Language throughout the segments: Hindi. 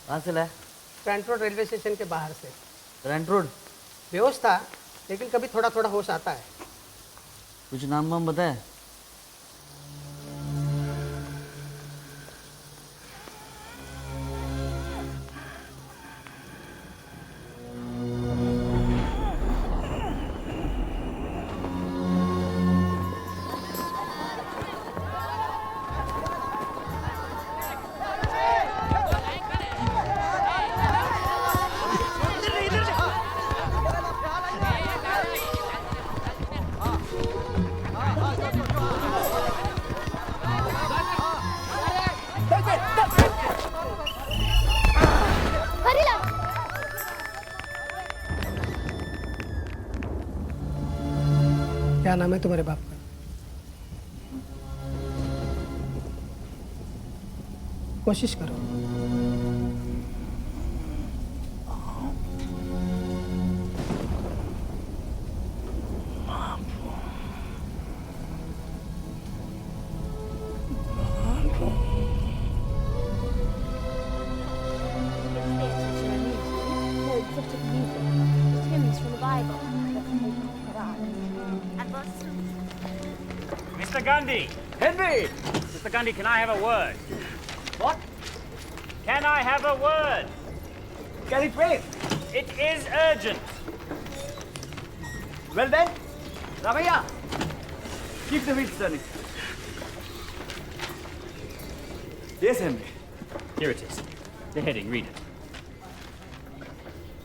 कहाँ से लाया? ट्रेंट रोड रेलवे स्टेशन के बाहर से। Trent road? बेहोश था, लेकिन कभी थोड़ा थोड़ा होश आता है। कुछ नाम वाम बताया? क्या नाम है तुम्हारे बाप का? कोशिश करो। Mr. Gandhi! Henry! Mr. Gandhi, can I have a word? What? Can I have a word? Can it wait? It is urgent. Well then, Ramaya, keep the wheels turning. Yes, Henry. Here it is. The heading, read it.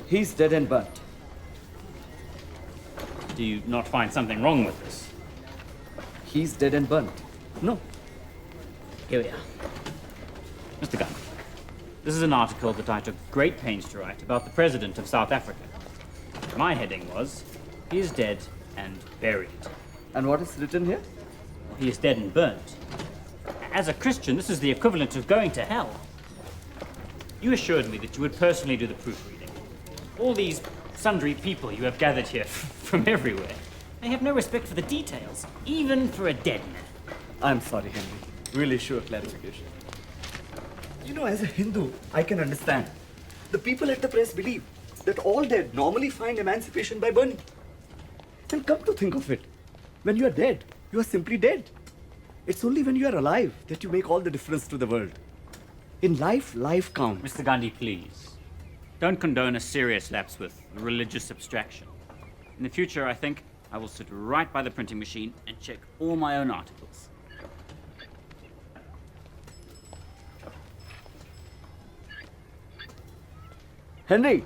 He's dead and burnt. Do you not find something wrong with this? He's dead and burnt. No. Here we are. Mr. Gandhi, this is an article that I took great pains to write about the President of South Africa. My heading was, he is dead and buried. And what is written here? He is dead and burnt. As a Christian, this is the equivalent of going to hell. You assured me that you would personally do the proofreading. All these sundry people you have gathered here from everywhere, they have no respect for the details, even for a dead man. I'm sorry, Henry. We'll issue a clarification. You know, as a Hindu, I can understand. The people at the press believe that all dead normally find emancipation by burning. And come to think of it, when you are dead, you are simply dead. It's only when you are alive that you make all the difference to the world. In life, life counts. Mr. Gandhi, please, don't condone a serious lapse with religious abstraction. In the future, I think I will sit right by the printing machine and check all my own articles. Henry,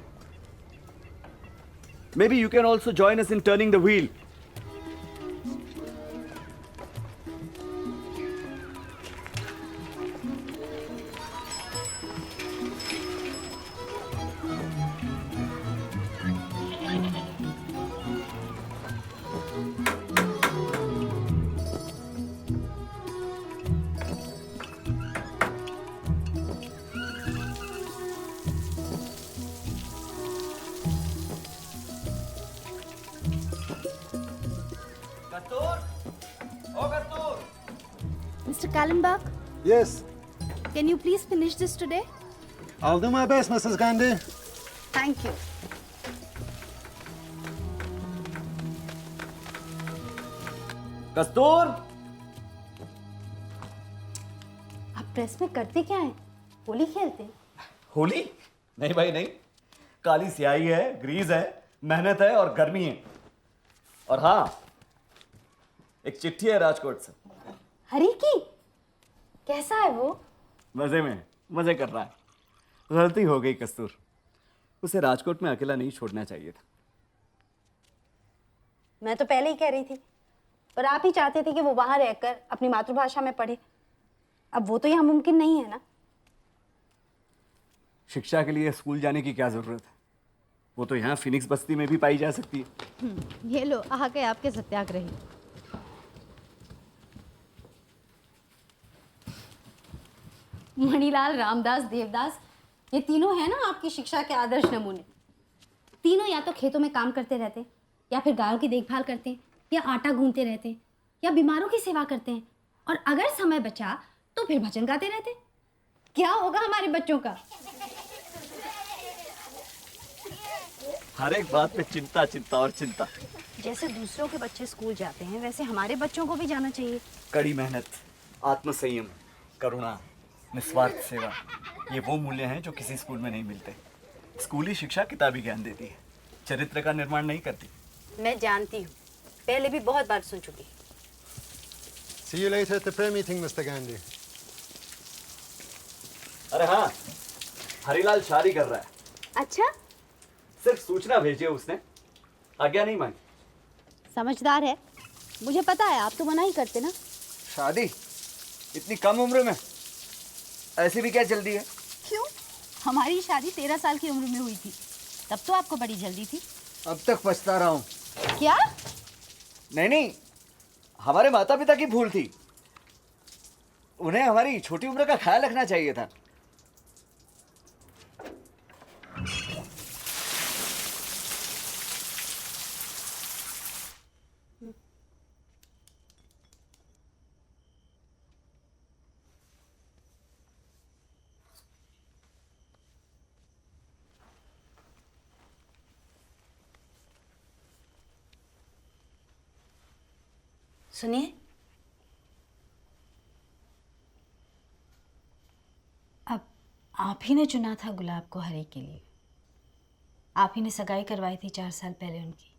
maybe you can also join us in turning the wheel. Mr. Kallenbach, Yes, can you please finish this today? I'll do my best, Mrs. Gandhi. Thank you. Kastur, आप प्रेस में करते क्या हैं? होली खेलते हैं? होली? नहीं भाई नहीं। काली स्याही है, ग्रीस है, मेहनत है और गर्मी है। और हाँ, एक चिट्ठी है राजकोट से। हरी की? कैसा है वो? मजे में, मजे कर रहा है। गलती हो गई कस्तूर, उसे राजकोट में अकेला नहीं छोड़ना चाहिए था। मैं तो पहले ही कह रही थी, पर आप ही चाहते थे कि वो वहां रहकर अपनी मातृभाषा में पढ़े। अब वो तो यहाँ मुमकिन नहीं है ना। शिक्षा के लिए स्कूल जाने की क्या जरूरत है? वो तो यहाँ फिनिक्स बस्ती में भी पाई जा सकती है। ये लो, आ गए आपके सत्याग्रही। मणिलाल, रामदास, देवदास, ये तीनों हैं ना आपकी शिक्षा के आदर्श नमूने। तीनों या तो खेतों में काम करते रहते हैं, या फिर गायों की देखभाल करते हैं, या आटा गूंथते रहते हैं, या बीमारों की सेवा करते हैं, और अगर समय बचा तो फिर भजन गाते रहते हैं। क्या होगा हमारे बच्चों का? हर एक बात पे चिंता चिंता और चिंता। जैसे दूसरों के बच्चे स्कूल जाते हैं वैसे हमारे बच्चों को भी जाना चाहिए। कड़ी मेहनत, आत्मसंयम, करुणा, निस्वार्थ सेवा, ये वो मूल्य हैं जो किसी स्कूल में नहीं मिलते। स्कूली शिक्षा किताबी ज्ञान देती है, चरित्र का निर्माण नहीं करती। मैं जानती हूँ, पहले भी बहुत बार सुन चुकी। See you later at the prayer meeting, Mr. Gandhi. अरे हाँ, हरीलाल शादी कर रहा है। अच्छा, सिर्फ सूचना भेजी है उसने, आज्ञा नहीं मांगी। समझदार है। मुझे पता है आप तो मना ही करते ना। शादी इतनी कम उम्र में, ऐसी भी क्या जल्दी है? क्यों? हमारी शादी 13 साल की उम्र में हुई थी, तब तो आपको बड़ी जल्दी थी। अब तक पछता रहा हूँ। क्या? नहीं, हमारे माता पिता की भूल थी। उन्हें हमारी छोटी उम्र का ख्याल रखना चाहिए था। सुनिए, अब आप ही ने चुना था गुलाब को हरी के लिए। आप ही ने सगाई करवाई थी 4 साल पहले उनकी।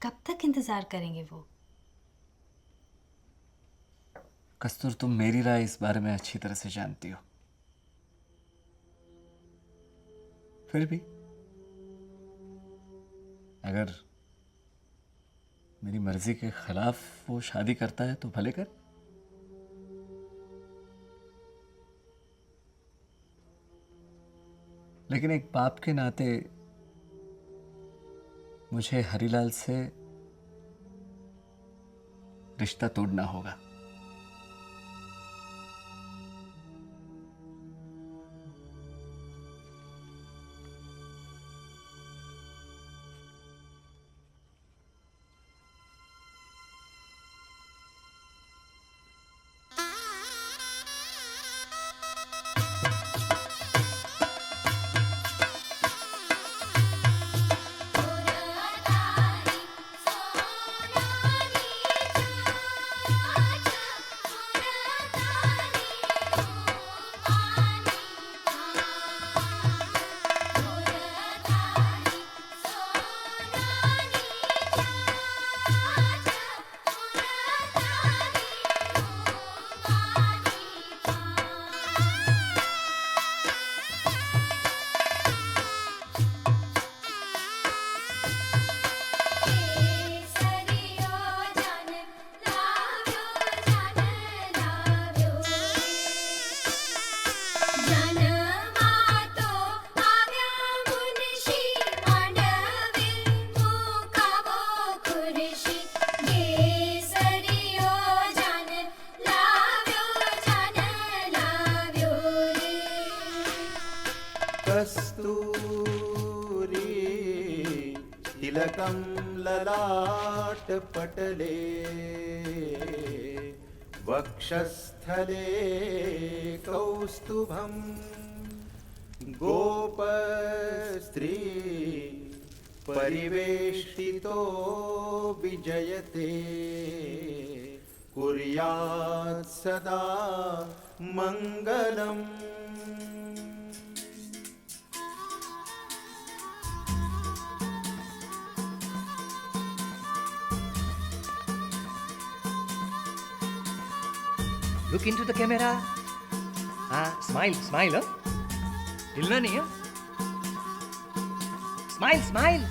कब तक इंतजार करेंगे वो? कस्तूर, तुम मेरी राय इस बारे में अच्छी तरह से जानती हो। फिर भी अगर मेरी मर्जी के खिलाफ वो शादी करता है तो भले कर। लेकिन एक बाप के नाते मुझे हरीलाल से रिश्ता तोड़ना होगा। कस्तूरी तिलकं ललाटपटले वक्षस्थले कौस्तुभं गोपस्त्री परिवेष्टितो विजयते कुर्यात् सदा मङ्गलम्। Look into the camera. Smile, smile, huh? हिलना नहीं है? Smile, smile.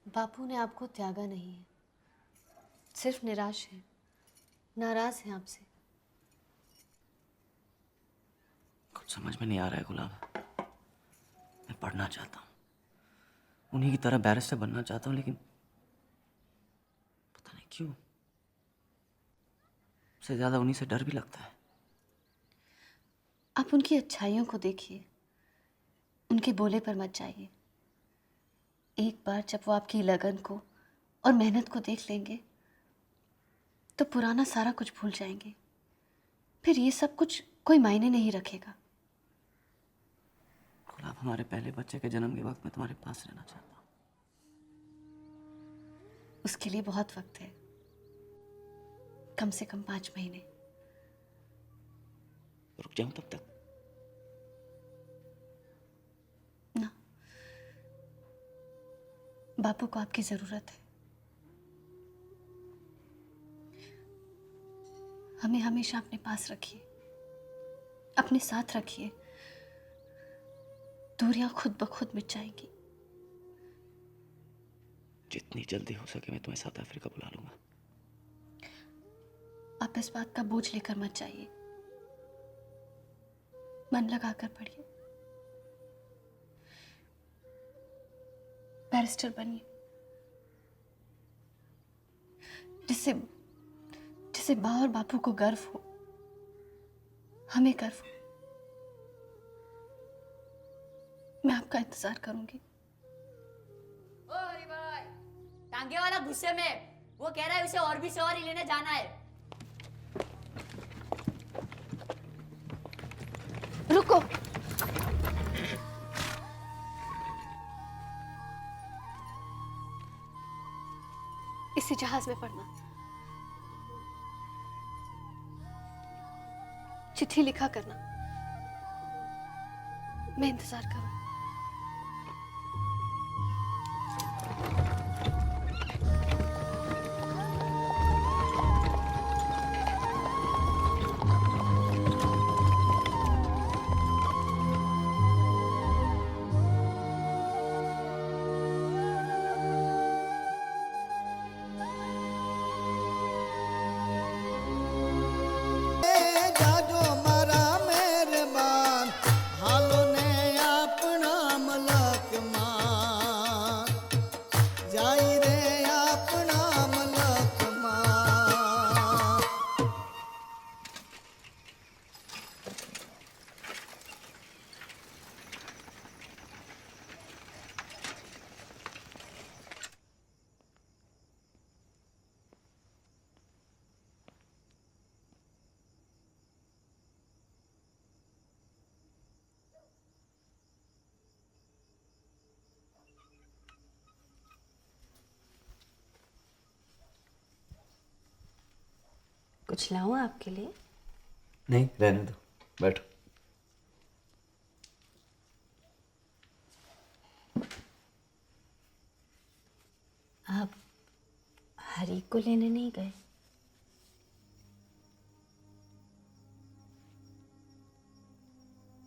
बापू ने आपको त्यागा नहीं है, सिर्फ निराश है, नाराज हैं आपसे। कुछ समझ में नहीं आ रहा है गुलाब। मैं पढ़ना चाहता हूँ, उन्हीं की तरह बैरिस्टर बनना चाहता हूँ, लेकिन पता नहीं क्यों सबसे ज्यादा उन्हीं से डर भी लगता है। आप उनकी अच्छाइयों को देखिए, उनके बोले पर मत जाइए। एक बार जब वो आपकी लगन को और मेहनत को देख लेंगे तो पुराना सारा कुछ भूल जाएंगे। फिर ये सब कुछ कोई मायने नहीं रखेगा। गुलाब, हमारे पहले बच्चे के जन्म के वक्त मैं तुम्हारे पास रहना चाहता हूँ। उसके लिए बहुत वक्त है, कम से कम 5 महीने। रुक जाऊं तब तक? ना, बापू को आपकी जरूरत है। हमें हमेशा अपने पास रखिए, अपने साथ रखिए। दूरियां खुद ब खुद मिट जाएंगी। जितनी जल्दी हो सके मैं तुम्हें साउथ अफ्रीका बुला लूंगा। आप इस बात का बोझ लेकर मत जाइए, मन लगाकर पढ़िए, बैरिस्टर बनिए, जिससे माँ और बापू को गर्व हो, हमें गर्व हो। मैं आपका इंतजार करूंगी। ओ हरी भाई, टांगे वाला गुस्से में, वो कह रहा है उसे और भी सवारी लेने जाना है। रुको, इसी जहाज में पढ़ना। चिट्ठी लिखा करना। मैं इंतजार करूं। जाजो मारा मेहरबान, हालो ने अपना मलक मान, जाई रे अपना मलक मान। कुछ लाऊं आपके लिए? नहीं, रहने दो, बैठो। आप हरी को लेने नहीं गए?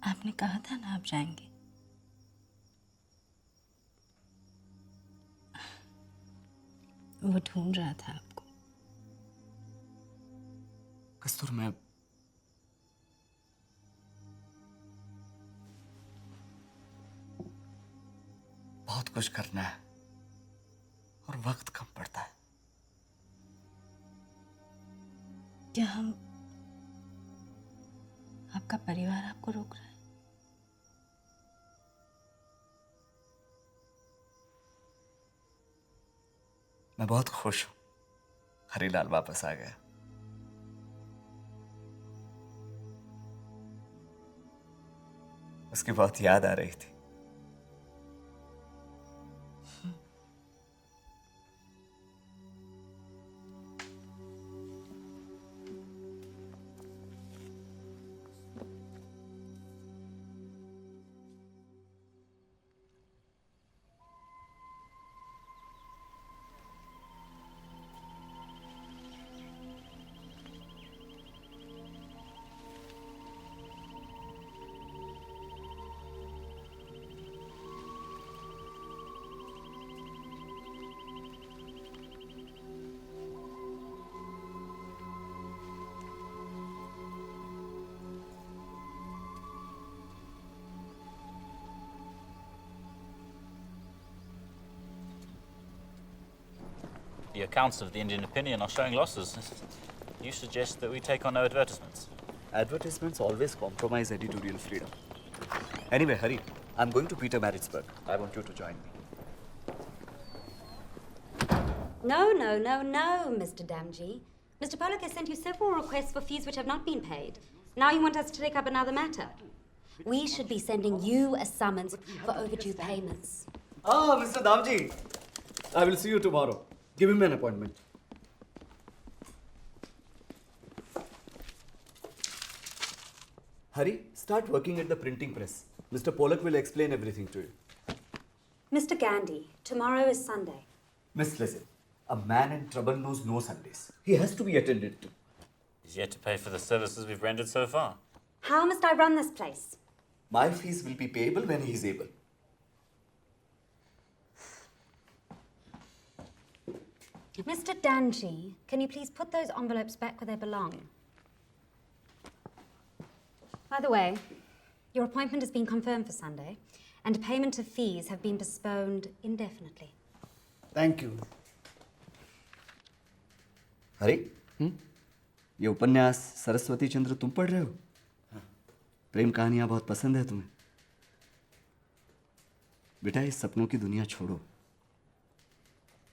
आपने कहा था ना आप जाएंगे। वो ढूंढ रहा था आपको। कस्तूर, मैं बहुत कुछ करना है और वक्त कम पड़ता है। क्या हम आपका परिवार आपको रोक रहा है? मैं बहुत खुश हूं, हरीलाल वापस आ गया। उसकी बहुत याद आ रही थी। The accounts of the Indian opinion are showing losses. You suggest that we take on no advertisements? Advertisements always compromise editorial freedom. Anyway, Hari, I'm going to Petermaritzburg. I want you to join me. No, no, no, no, Mr. Damji. Mr. Pollock has sent you several requests for fees which have not been paid. Now you want us to take up another matter. We should be sending you a summons for overdue payments. Ah, Mr. Damji. I will see you tomorrow. Give him an appointment. Hari, start working at the printing press. Mr. Pollock will explain everything to you. Mr. Gandhi, tomorrow is Sunday. Miss, listen. A man in trouble knows no Sundays. He has to be attended to. He's yet to pay for the services we've rendered so far. How must I run this place? My fees will be payable when he is able. Mr. Damji, can you please put those envelopes back where they belong? By the way, your appointment has been confirmed for Sunday, and payment of fees have been postponed indefinitely. Thank you. हरी ये उपन्यास सरस्वती चंद्र तुम पढ़ रहे हो? प्रेम कहानियां बहुत पसंद है तुम्हें? बेटा इस सपनों की दुनिया छोड़ो,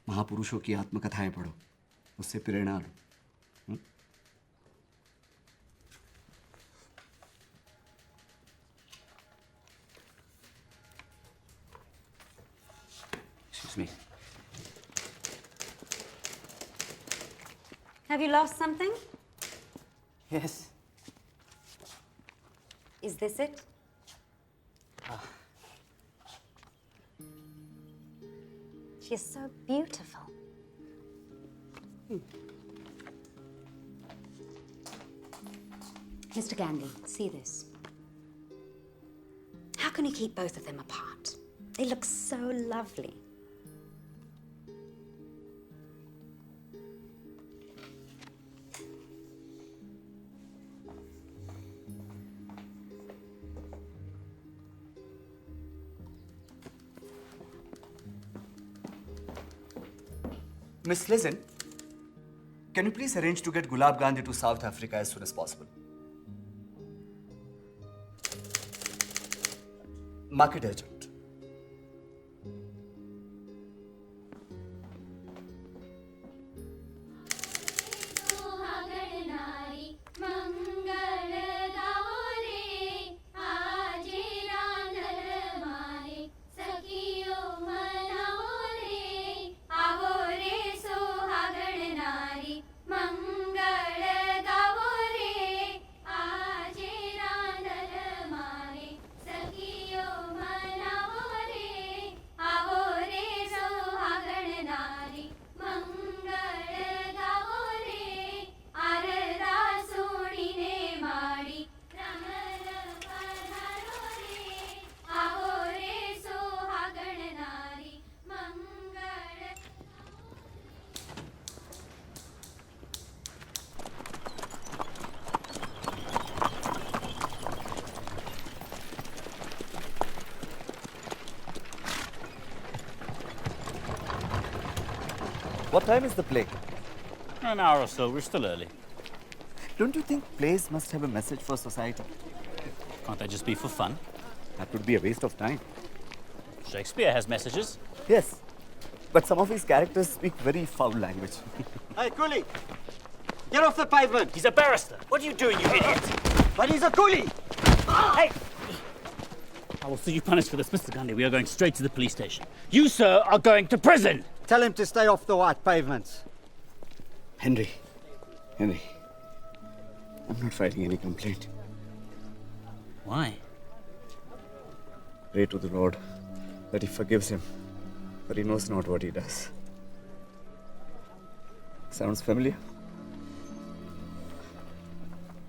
महापुरुषों की आत्मकथाएं पढ़ो, उससे प्रेरणा लो. Excuse me. Have you lost something? Yes. Is this it? She is so beautiful. Mr. Gandhi, see this. How can you keep both of them apart? They look so lovely. Miss Listen, can you please arrange to get Gulab Gandhi to South Africa as soon as possible? Mark it urgent. What time is the play? An hour or so. We're still early. Don't you think plays must have a message for society? Can't they just be for fun? That would be a waste of time. Shakespeare has messages. Yes, but some of his characters speak very foul language. Hey, coolie! Get off the pavement! He's a barrister. What are you doing, you idiot? But he's a coolie! Hey! I will see you punished for this, Mr. Gandhi. We are going straight to the police station. You, sir, are going to prison! Tell him to stay off the white pavements. Henry, I'm not filing any complaint. Why? Pray to the Lord that he forgives him, for he knows not what he does. Sounds familiar?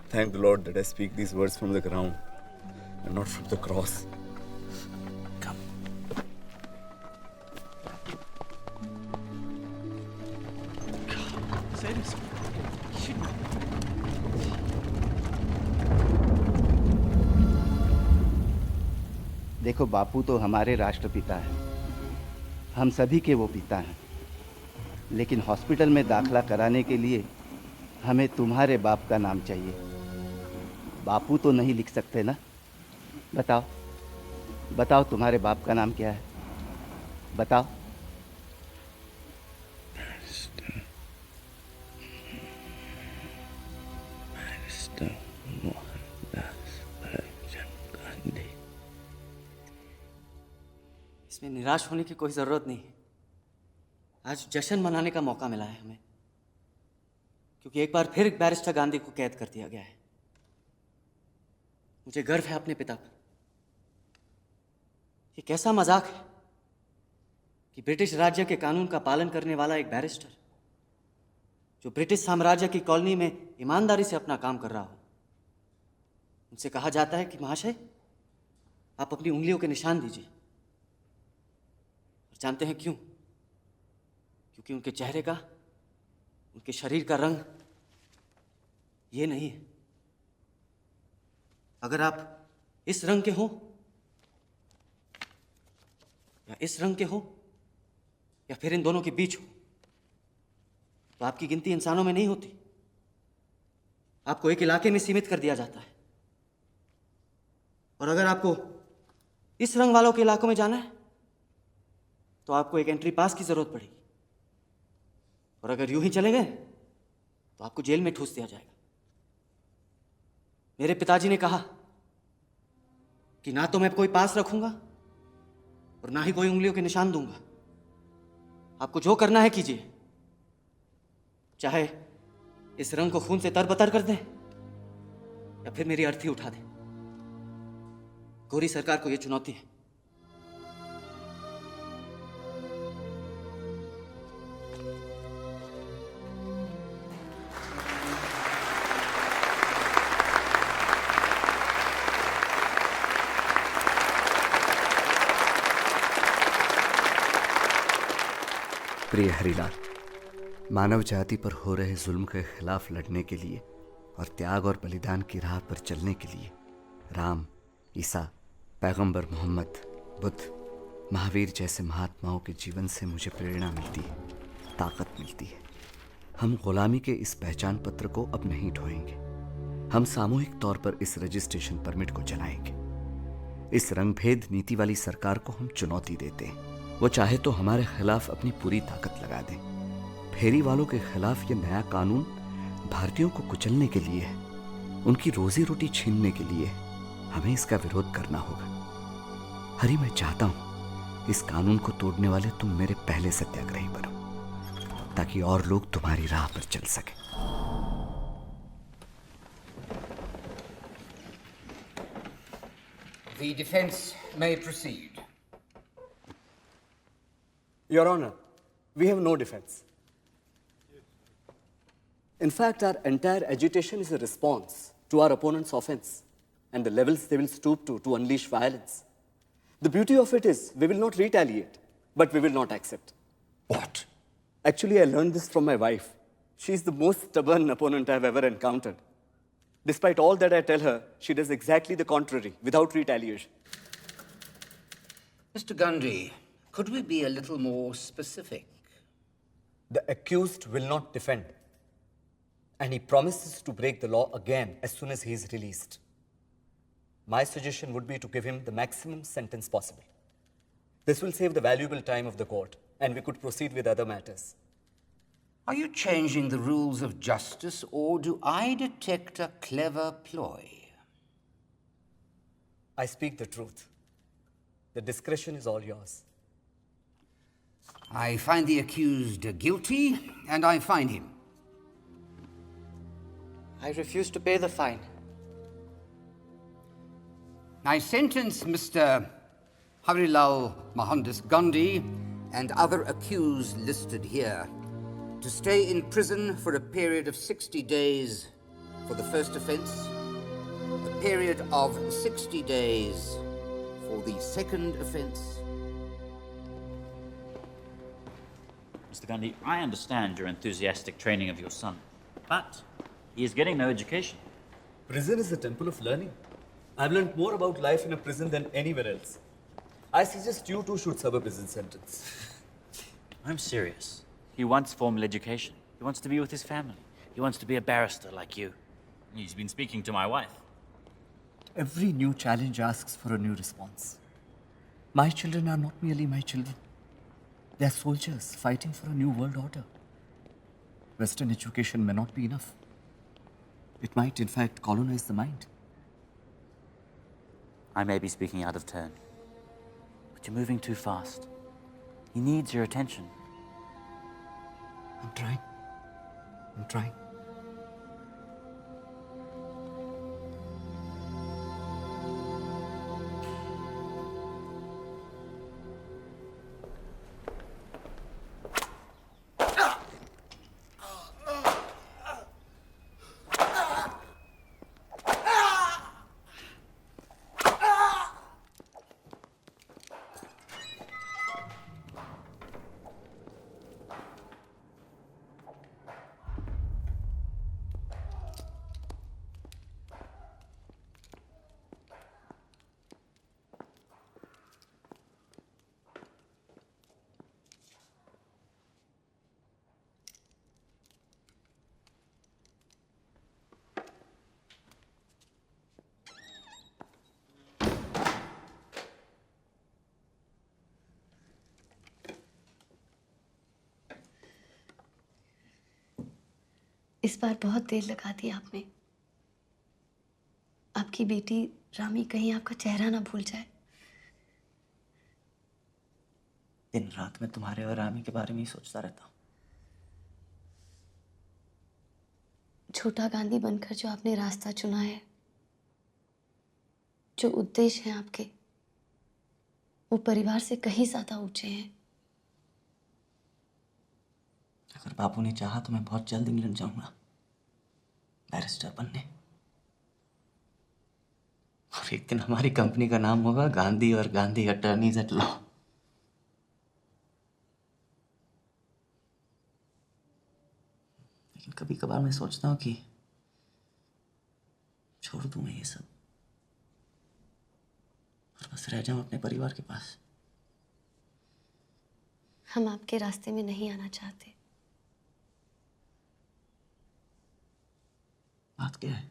Thank the Lord that I speak these words from the ground and not from the cross. Come. Say this. देखो बापू तो हमारे राष्ट्रपिता हैं, हम सभी के वो पिता हैं, लेकिन हॉस्पिटल में दाखला कराने के लिए हमें तुम्हारे बाप का नाम चाहिए। बापू तो नहीं लिख सकते ना? बताओ। बताओ तुम्हारे बाप का नाम क्या है? बताओ। इसमें निराश होने की कोई ज़रूरत नहीं है। आज जश्न मनाने का मौका मिला है हमें, क्योंकि एक बार फिर बैरिस्टर गांधी को कैद कर दिया गया है। मुझे गर्व है अपने पिता पर। ये कैसा मजाक है कि ब्रिटिश राज्य के कानून का पालन करने वाला एक बैरिस्टर, जो ब्रिटिश साम्राज्य की कॉलोनी में ईमानदारी से अपना काम कर रहा हो, उनसे कहा जाता है कि महाशय आप अपनी उंगलियों के निशान दीजिए। और जानते हैं क्यों? क्योंकि उनके चेहरे का, उनके शरीर का रंग ये नहीं है। अगर आप इस रंग के हो या इस रंग के हो या फिर इन दोनों के बीच हो, तो आपकी गिनती इंसानों में नहीं होती। आपको एक इलाके में सीमित कर दिया जाता है। और अगर आपको इस रंग वालों के इलाकों में जाना है तो आपको एक एंट्री पास की जरूरत पड़ेगी। और अगर यूं ही चले गए तो आपको जेल में ठूस दिया जाएगा। मेरे पिताजी ने कहा कि ना तो मैं कोई पास रखूंगा और ना ही कोई उंगलियों के निशान दूंगा। आपको जो करना है कीजिए, चाहे इस रंग को खून से तरबतर कर दें या फिर मेरी अर्थी उठा दें। गोरी सरकार को यह चुनौती है। प्रिय हरिलाल, मानव जाति पर हो रहे जुल्म के खिलाफ लड़ने के लिए और त्याग और बलिदान की राह पर चलने के लिए राम, ईसा, पैगंबर मोहम्मद, बुद्ध, महावीर जैसे महात्माओं के जीवन से मुझे प्रेरणा मिलती है, ताकत मिलती है। हम गुलामी के इस पहचान पत्र को अब नहीं ढोएंगे। हम सामूहिक तौर पर इस रजिस्ट्रेशन परमिट को जलाएंगे। इस रंगभेद नीति वाली सरकार को हम चुनौती देते हैं। वो चाहे तो हमारे खिलाफ अपनी पूरी ताकत लगा दे। फेरी वालों के खिलाफ ये नया कानून भारतीयों को कुचलने के लिए है, उनकी रोजी रोटी छीनने के लिए है। हमें इसका विरोध करना होगा। हरि, मैं चाहता हूं इस कानून को तोड़ने वाले तुम मेरे पहले सत्याग्रही बनो, ताकि और लोग तुम्हारी राह पर चल सके। The defense may proceed. Your Honor, we have no defense. In fact, our entire agitation is a response to our opponent's offense and the levels they will stoop to unleash violence. The beauty of it is we will not retaliate, but we will not accept. What? Actually, I learned this from my wife. She is the most stubborn opponent I've ever encountered. Despite all that I tell her, she does exactly the contrary, without retaliation. Mr. Gandhi, could we be a little more specific? The accused will not defend, and he promises to break the law again as soon as he is released. My suggestion would be to give him the maximum sentence possible. This will save the valuable time of the court, and we could proceed with other matters. Are you changing the rules of justice, or do I detect a clever ploy? I speak the truth. The discretion is all yours. I find the accused guilty, and I fine him. I refuse to pay the fine. I sentence Mr. Harilal Mohandas Gandhi and other accused listed here to stay in prison for a period of 60 days for the first offense, a period of 60 days for the second offense. Mr. Gandhi, I understand your enthusiastic training of your son, but he is getting no education. Prison is a temple of learning. I've learned more about life in a prison than anywhere else. I suggest you too should serve a prison sentence. I'm serious. He wants formal education. He wants to be with his family. He wants to be a barrister like you. He's been speaking to my wife. Every new challenge asks for a new response. My children are not merely my children. They are soldiers fighting for a new world order. Western education may not be enough. It might, in fact, colonize the mind. I may be speaking out of turn, but you're moving too fast. He needs your attention. I'm trying. I'm trying. इस बार बहुत देर लगा दी आपने। आपकी बेटी रामी कहीं आपका चेहरा ना भूल जाए। दिन रात मैं तुम्हारे और रामी के बारे में ही सोचता रहता हूँ। छोटा गांधी बनकर जो आपने रास्ता चुना है, जो उद्देश्य हैं आपके, वो परिवार से कहीं ज्यादा ऊंचे हैं। अगर बापू ने चाहा तो मैं बहुत जल्द इंग्लैंड जाऊंगा बैरिस्टर बनने, और एक दिन हमारी कंपनी का नाम होगा गांधी और गांधी अटर्नीज एट लॉ। लेकिन कभी कभार मैं सोचता हूँ कि छोड़ दूं मैं ये सब और बस रह जाऊं अपने परिवार के पास। हम आपके रास्ते में नहीं आना चाहते। बात क्या है?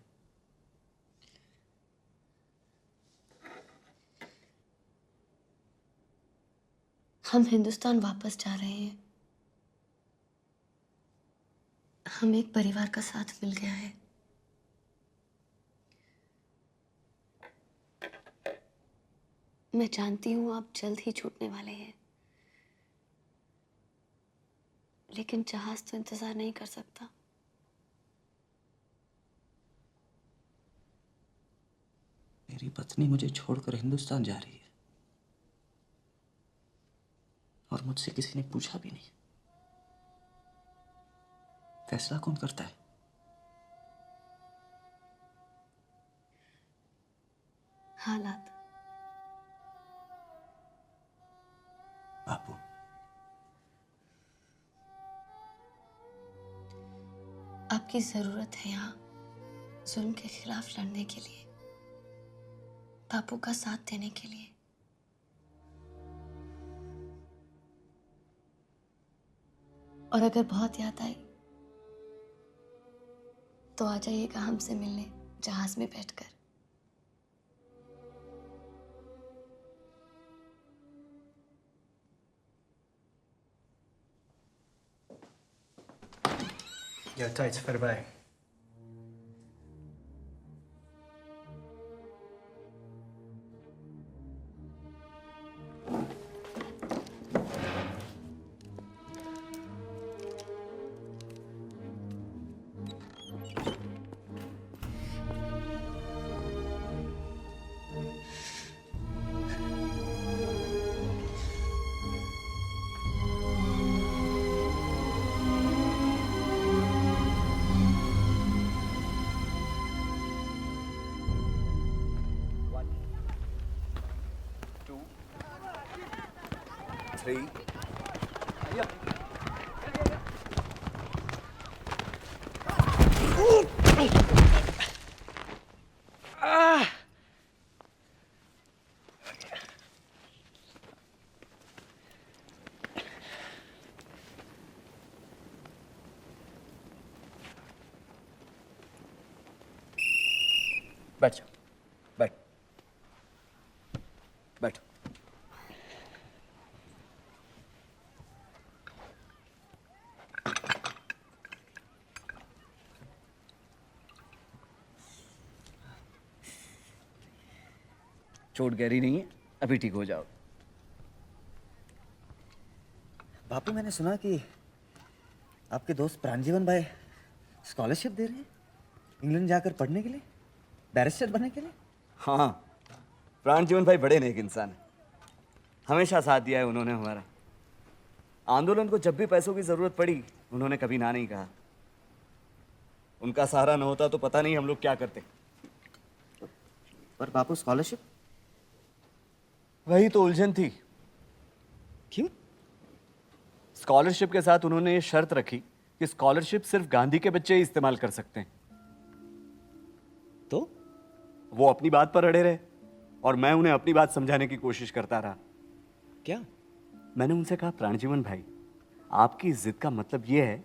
हम हिंदुस्तान वापस जा रहे हैं। हम एक परिवार का साथ मिल गया है। मैं जानती हूं आप जल्द ही छूटने वाले हैं, लेकिन जहाज तो इंतजार नहीं कर सकता। मेरी पत्नी मुझे छोड़कर हिंदुस्तान जा रही है और मुझसे किसी ने पूछा भी नहीं। फैसला कौन करता है? हालात। बापू, आपकी जरूरत है यहाँ जुल्म के खिलाफ लड़ने के लिए, बापू का साथ देने के लिए। और अगर बहुत याद आई तो आ जाइएगा हमसे मिलने जहाज में बैठकर। Ja, tijd is voorbij. बैठ जाओ, बैठ, बैठो। चोट गहरी नहीं है, अभी ठीक हो जाओ। बापू, मैंने सुना कि आपके दोस्त प्राणजीवन भाई स्कॉलरशिप दे रहे हैं इंग्लैंड जाकर पढ़ने के लिए, बैरिस्टर बनने के लिए। हाँ, प्राणजीवन भाई बड़े नेक इंसान है, हमेशा साथ दिया है उन्होंने हमारा। आंदोलन को जब भी पैसों की जरूरत पड़ी उन्होंने कभी ना नहीं कहा। उनका सहारा न होता तो पता नहीं हम लोग क्या करते। पर बापू, स्कॉलरशिप? वही तो उलझन थी। क्यों? स्कॉलरशिप के साथ उन्होंने ये शर्त रखी कि स्कॉलरशिप सिर्फ गांधी के बच्चे ही इस्तेमाल कर सकते हैं। तो वो अपनी बात पर अड़े रहे और मैं उन्हें अपनी बात समझाने की कोशिश करता रहा। क्या? मैंने उनसे कहा, प्राणजीवन भाई, आपकी जिद का मतलब यह है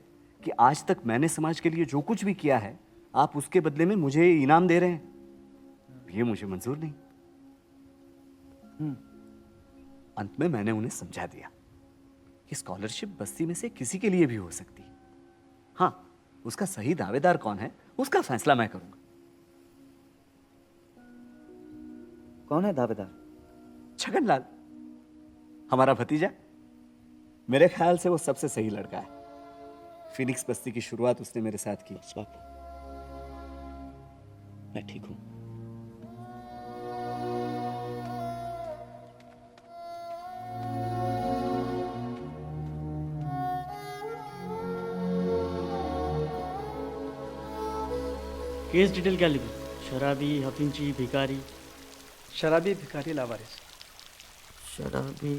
कि आज तक मैंने समाज के लिए जो कुछ भी किया है आप उसके बदले में मुझे इनाम दे रहे हैं। ये मुझे मंजूर नहीं। अंत में मैंने उन्हें समझा दिया कि स्कॉलरशिप बस्ती में से किसी के लिए भी हो सकती है। हाँ, उसका सही दावेदार कौन है उसका फैसला मैं करूंगा। कौन है दावेदार? छगनलाल, हमारा भतीजा। मेरे ख्याल से वो सबसे सही लड़का है। फिनिक्स बस्ती की शुरुआत उसने मेरे साथ की। बापू, मैं ठीक हूं। केस डिटेल क्या लिखूं? शराबी, हफिंची, भिखारी? शराबी, भिखारी, लावारिस। शराबी,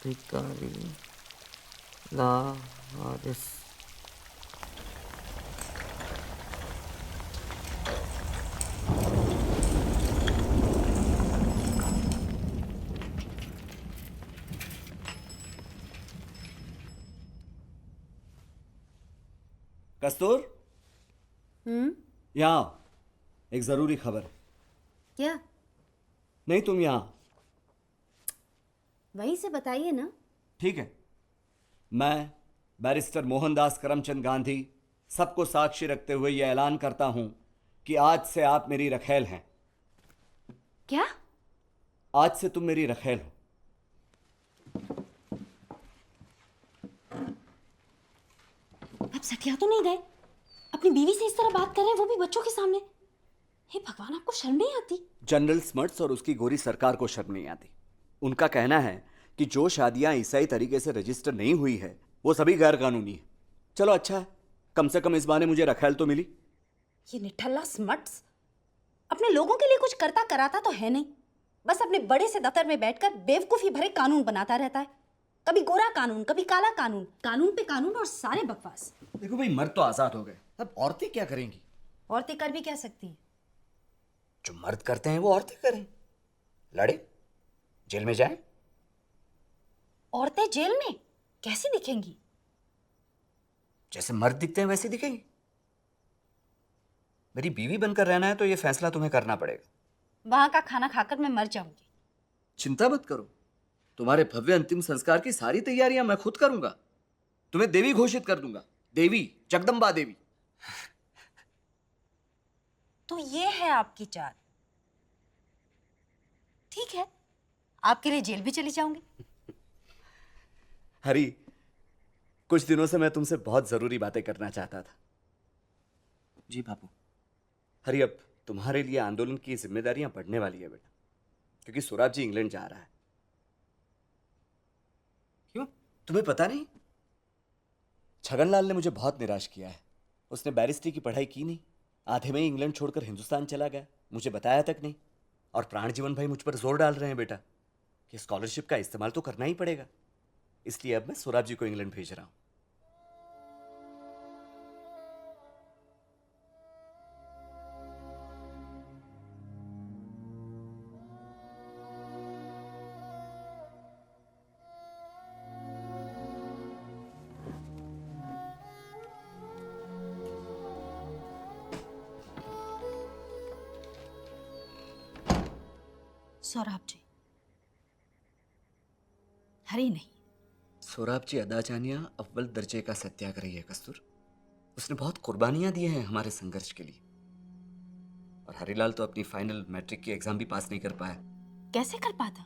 भिखारी, लावारिस। कस्तूर, यहाँ आओ, एक जरूरी खबर है। क्या? नहीं, तुम यहाँ। वहीं से बताइए ना। ठीक है। मैं बैरिस्टर मोहनदास करमचंद गांधी सबको साक्षी रखते हुए यह ऐलान करता हूं कि आज से आप मेरी रखेल हैं। क्या? आज से तुम मेरी रखेल हो। आप सटिया तो नहीं गए? अपनी बीवी से इस तरह बात कर रहे हैं, वो भी बच्चों के सामने। हे भगवान, आपको शर्म नहीं आती? जनरल स्मर्ट्स और उसकी गोरी सरकार को शर्म नहीं आती। उनका कहना है कि जो शादियां ईसाई तरीके से रजिस्टर नहीं हुई है वो सभी गैर कानूनी है। चलो अच्छा है, कम से कम इस बहाने मुझे रखेल तो मिली। ये निठल्ला स्मट्स अपने लोगों के लिए कुछ करता कराता तो है नहीं, बस अपने बड़े से दफ्तर में बैठकर बेवकूफी भरे कानून बनाता रहता है। कभी गोरा कानून, कभी काला कानून, कानून पे कानून और सारे बकवास। देखो भाई, मर्द तो आजाद हो गए, अब औरतें क्या करेंगी? औरतें कर भी क्या सकती हैं? जो मर्द करते हैं वो औरतें करें। लड़े, जेल में जाएं। औरतें जेल में कैसी दिखेंगी? जैसे मर्द दिखते हैं वैसे दिखेंगी। मेरी बीवी बनकर रहना है तो ये फैसला तुम्हें करना पड़ेगा। वहां का खाना खाकर मैं मर जाऊंगी। चिंता मत करो, तुम्हारे भव्य अंतिम संस्कार की सारी तैयारियां मैं खुद करूंगा। तुम्हें देवी घोषित कर दूंगा, देवी, जगदम्बा देवी। तो ये है आपकी चाल? ठीक है, आपके लिए जेल भी चली जाऊंगी। हरी, कुछ दिनों से मैं तुमसे बहुत जरूरी बातें करना चाहता था। जी बापू। हरी, अब तुम्हारे लिए आंदोलन की जिम्मेदारियां बढ़ने वाली है बेटा, क्योंकि सुराब जी इंग्लैंड जा रहा है। क्यों? तुम्हें पता नहीं? छगनलाल ने मुझे बहुत निराश किया है। उसने बैरिस्ट्री की पढ़ाई की नहीं, आधे में ही इंग्लैंड छोड़कर हिंदुस्तान चला गया, मुझे बताया तक नहीं। और प्राणजीवन भाई मुझ पर जोर डाल रहे हैं बेटा कि स्कॉलरशिप का इस्तेमाल तो करना ही पड़ेगा। इसलिए अब मैं सुराब जी को इंग्लैंड भेज रहा हूं। सौराब जी। हरी नहीं। सोराब जी अदाजानिया अव्वल दर्जे का सत्याग्रही है कस्तूर। उसने बहुत कुर्बानियां दी हैं हमारे संघर्ष के लिए। और हरीलाल तो अपनी फाइनल मैट्रिक की एग्जाम भी पास नहीं कर पाया। कैसे कर पाता?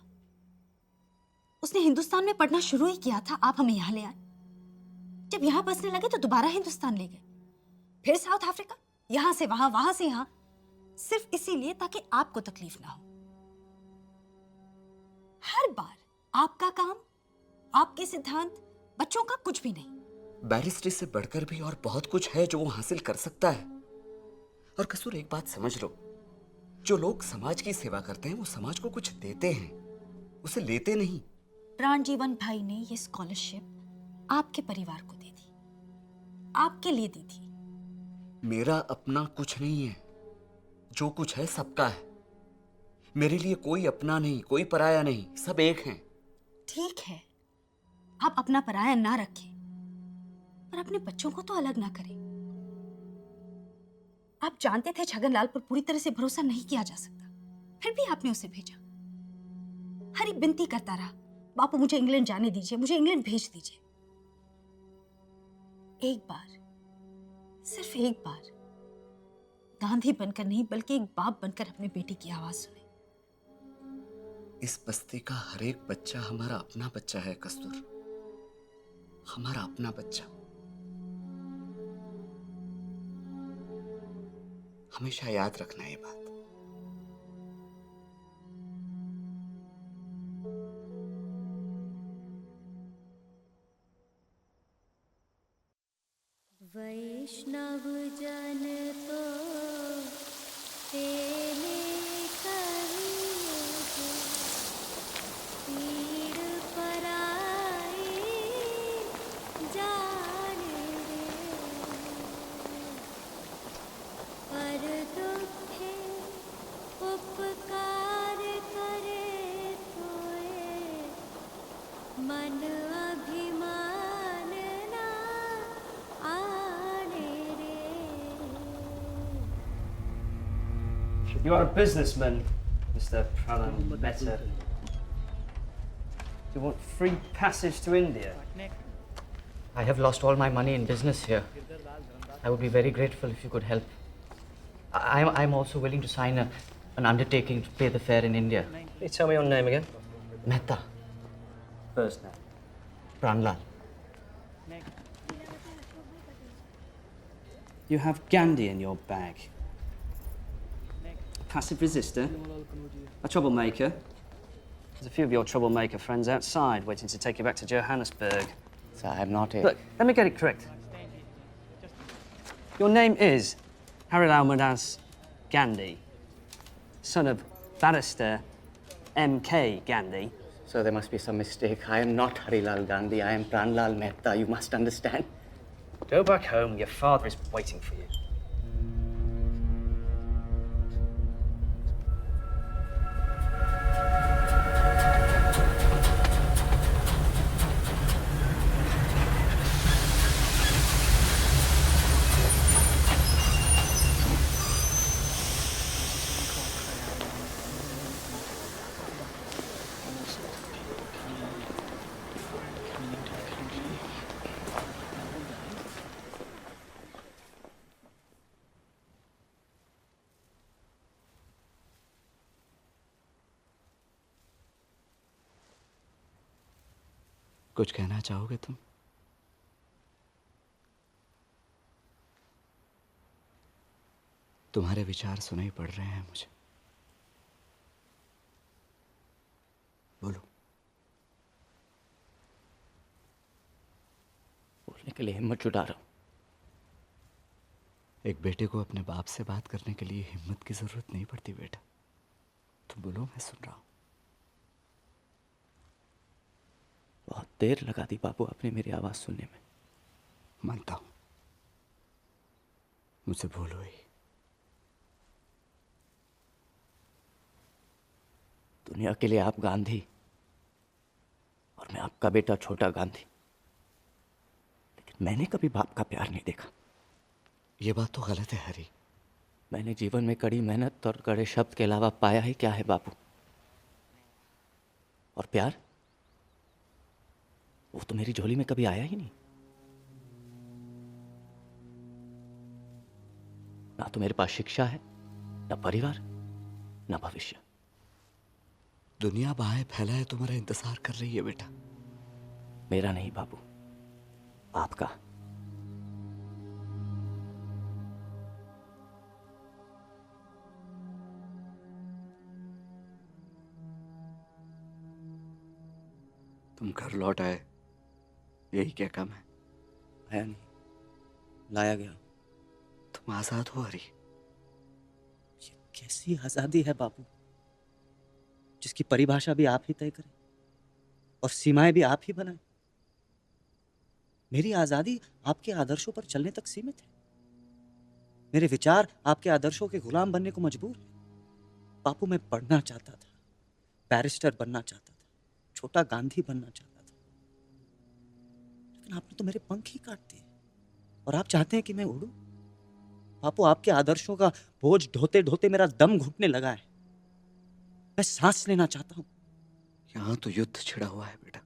उसने हिंदुस्तान में पढ़ना शुरू ही किया था, आप हमें यहाँ ले आए। जब यहाँ बसने लगे तो दोबारा हिंदुस्तान ले गए, फिर साउथ अफ्रीका, यहाँ से वहां, वहां से यहाँ, सिर्फ इसीलिए ताकि आपको तकलीफ ना हो। हर बार आपका काम, आपके सिद्धांत, बच्चों का कुछ भी नहीं। बैरिस्ट्री से बढ़कर भी और बहुत कुछ है जो वो हासिल कर सकता है। और कसूर, एक बात समझ लो, जो लोग समाज की सेवा करते हैं वो समाज को कुछ देते हैं, उसे लेते नहीं। प्राणजीवन भाई ने ये स्कॉलरशिप आपके परिवार को दे दी, आपके लिए दी थी। मेरा अपना कुछ नहीं है, जो कुछ है सबका है। मेरे लिए कोई अपना नहीं, कोई पराया नहीं, सब एक हैं। ठीक है, आप अपना पराया ना रखें, पर अपने बच्चों को तो अलग ना करें। आप जानते थे छगनलाल पर पूरी तरह से भरोसा नहीं किया जा सकता, फिर भी आपने उसे भेजा। हरी बिनती करता रहा, बापू मुझे इंग्लैंड जाने दीजिए, मुझे इंग्लैंड भेज दीजिए। एक बार, सिर्फ एक बार, गांधी बनकर नहीं बल्कि एक बाप बनकर अपने बेटे की आवाज सुने। इस बस्ती का हर एक बच्चा हमारा अपना बच्चा है कस्तूर, हमारा अपना बच्चा। हमेशा याद रखना ये बात। वैष्णव जन तो तेने पीड़ पराई जाने रे, पर दुखे उपकार करे तोए, मन अभिमान ना आने रे। You are a businessman, Mr. Pranam Mehta. Do you want free passage to India? I have lost all my money in business here. I would be very grateful if you could help. I'm also willing to sign an undertaking to pay the fare in India. Can you tell me your name again? Mehta. First name. Pranlal. You have Gandhi in your bag. A passive resister, a troublemaker. There's a few of your troublemaker friends outside waiting to take you back to Johannesburg. Sir, I'm not here. Look, let me get it correct. Your name is Harilal Madas Gandhi, son of barrister M.K. Gandhi. Sir, there must be some mistake. I am not Harilal Gandhi. I am Pranlal Mehta. You must understand. Go back home. Your father is waiting for you. कुछ कहना चाहोगे तुम? तुम्हारे विचार सुनाई पड़ रहे हैं मुझे। बोलो। बोलने के लिए हिम्मत जुटा रहा हूं। एक बेटे को अपने बाप से बात करने के लिए हिम्मत की जरूरत नहीं पड़ती बेटा। तुम बोलो, मैं सुन रहा हूं। बहुत देर लगा दी बापू आपने मेरी आवाज सुनने में। मानता हूं, मुझसे भूल हुई। दुनिया के लिए आप गांधी और मैं आपका बेटा छोटा गांधी, लेकिन मैंने कभी बाप का प्यार नहीं देखा। ये बात तो गलत है हरी। मैंने जीवन में कड़ी मेहनत और कड़े शब्द के अलावा पाया ही क्या है बापू? और प्यार, वो तो मेरी झोली में कभी आया ही नहीं। ना तो मेरे पास शिक्षा है, ना परिवार, ना भविष्य। दुनिया बाहें फैलाए तुम्हारा इंतजार कर रही है बेटा। मेरा नहीं बाबू, आपका। तुम घर लौट आए, यही क्या कम है? आया नहीं, लाया गया। तुम आजाद हो हरी। ये कैसी आजादी है बाबू, जिसकी परिभाषा भी आप ही तय करें और सीमाएं भी आप ही बनाएं। मेरी आजादी आपके आदर्शों पर चलने तक सीमित है। मेरे विचार आपके आदर्शों के गुलाम बनने को मजबूर है। बापू, मैं पढ़ना चाहता था, बैरिस्टर बनना चाहता था, छोटा गांधी बनना चाहता था, लेकिन आपने तो मेरे पंख ही काट दिए और आप चाहते हैं कि मैं उड़ूं। बापू, आपके आदर्शों का बोझ ढोते ढोते मेरा दम घुटने लगा है। मैं सांस लेना चाहता हूं। यहां तो युद्ध छिड़ा हुआ है बेटा,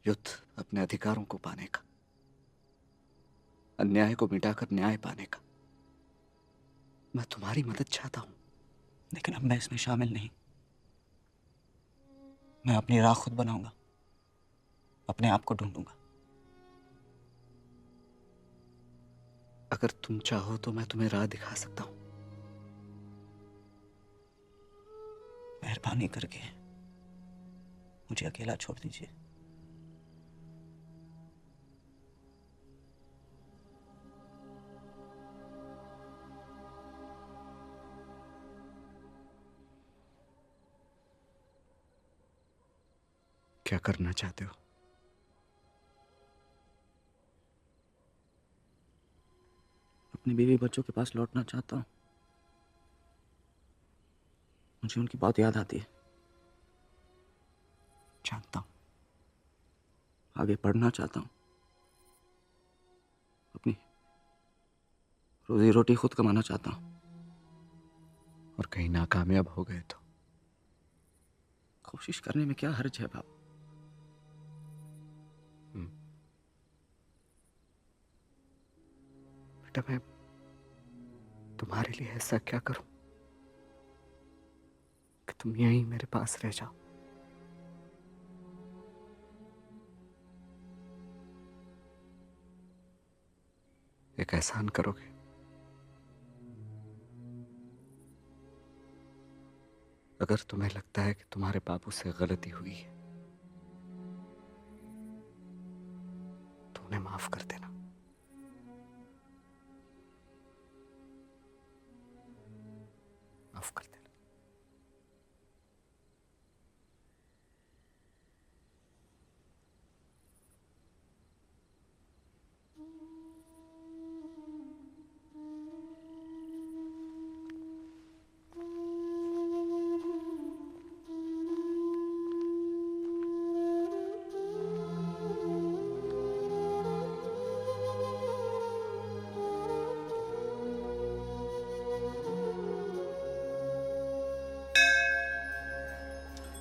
युद्ध अपने अधिकारों को पाने का, अन्याय को मिटाकर न्याय पाने का। मैं तुम्हारी मदद चाहता हूं, लेकिन अब मैं इसमें शामिल नहीं। मैं अपनी राह खुद बनाऊंगा, अपने आप को ढूंढूंगा। अगर तुम चाहो तो मैं तुम्हें राह दिखा सकता हूं। मेहरबानी करके मुझे अकेला छोड़ दीजिए। क्या करना चाहते हो? अपनी बीवी बच्चों के पास लौटना चाहता हूं। मुझे उनकी बहुत याद आती है। जानता हूं। आगे पढ़ना चाहता हूं, अपनी रोजी रोटी खुद कमाना चाहता हूं। और कहीं नाकामयाब हो गए तो? कोशिश करने में क्या हर्ज है बाप। बेटा, मैं तुम्हारे लिए ऐसा क्या करूं कि तुम यहीं मेरे पास रह जाओ? एक एहसान करोगे? अगर तुम्हें लगता है कि तुम्हारे बाबू से गलती हुई है तो उन्हें माफ कर देना। माफ कर देना।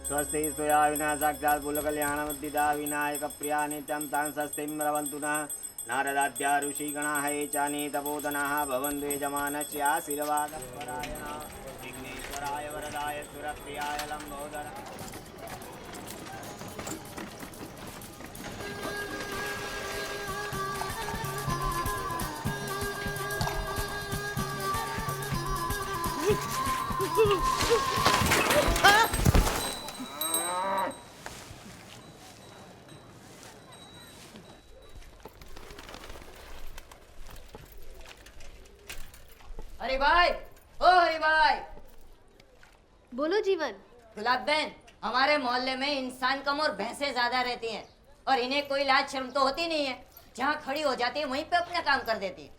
स्वस्ति स्तुया विना साक्षात् भूलकल्याणमुद्दिता विनायक प्रिया नित्यं तां स्वस्तिं रवन्तु नः नारदाद्या ऋषिगणाः ये चानि तपोधनाः भवन्तु यजमानस्य आशीर्वादपरायणाः विघ्नेश्वराय वरदाय सुरप्रियाय लम्बोदर। हरी भाई, ओ हरी भाई। बोलो जीवन। गुलाब बहन, हमारे मोहल्ले में इंसान कम और भैंसें ज्यादा रहती हैं और इन्हें कोई लाज शर्म तो होती नहीं है। जहाँ खड़ी हो जाती है वहीं पे अपना काम कर देती है।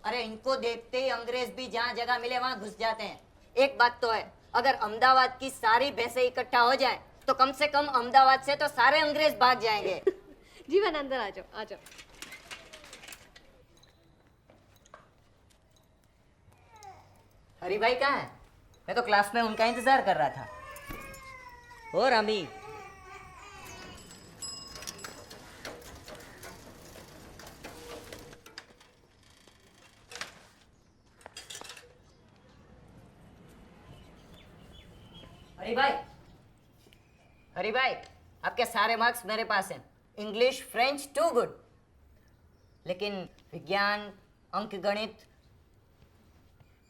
अरे इनको देखते ही अंग्रेज भी जहाँ जगह मिले वहाँ घुस जाते हैं। एक बात तो है, अगर अहमदाबाद की सारी भैंसें इकट्ठा हो जाए तो कम से कम अहमदाबाद से तो सारे अंग्रेज भाग जाएंगे। जीवन अंदर आ जाओ, आ जाओ। हरी भाई कहाँ है? मैं तो क्लास में उनका इंतजार कर रहा था। और अमी हरी भाई, हरी भाई, आपके सारे मार्क्स मेरे पास हैं। इंग्लिश, फ्रेंच टू गुड, लेकिन विज्ञान, अंक गणित।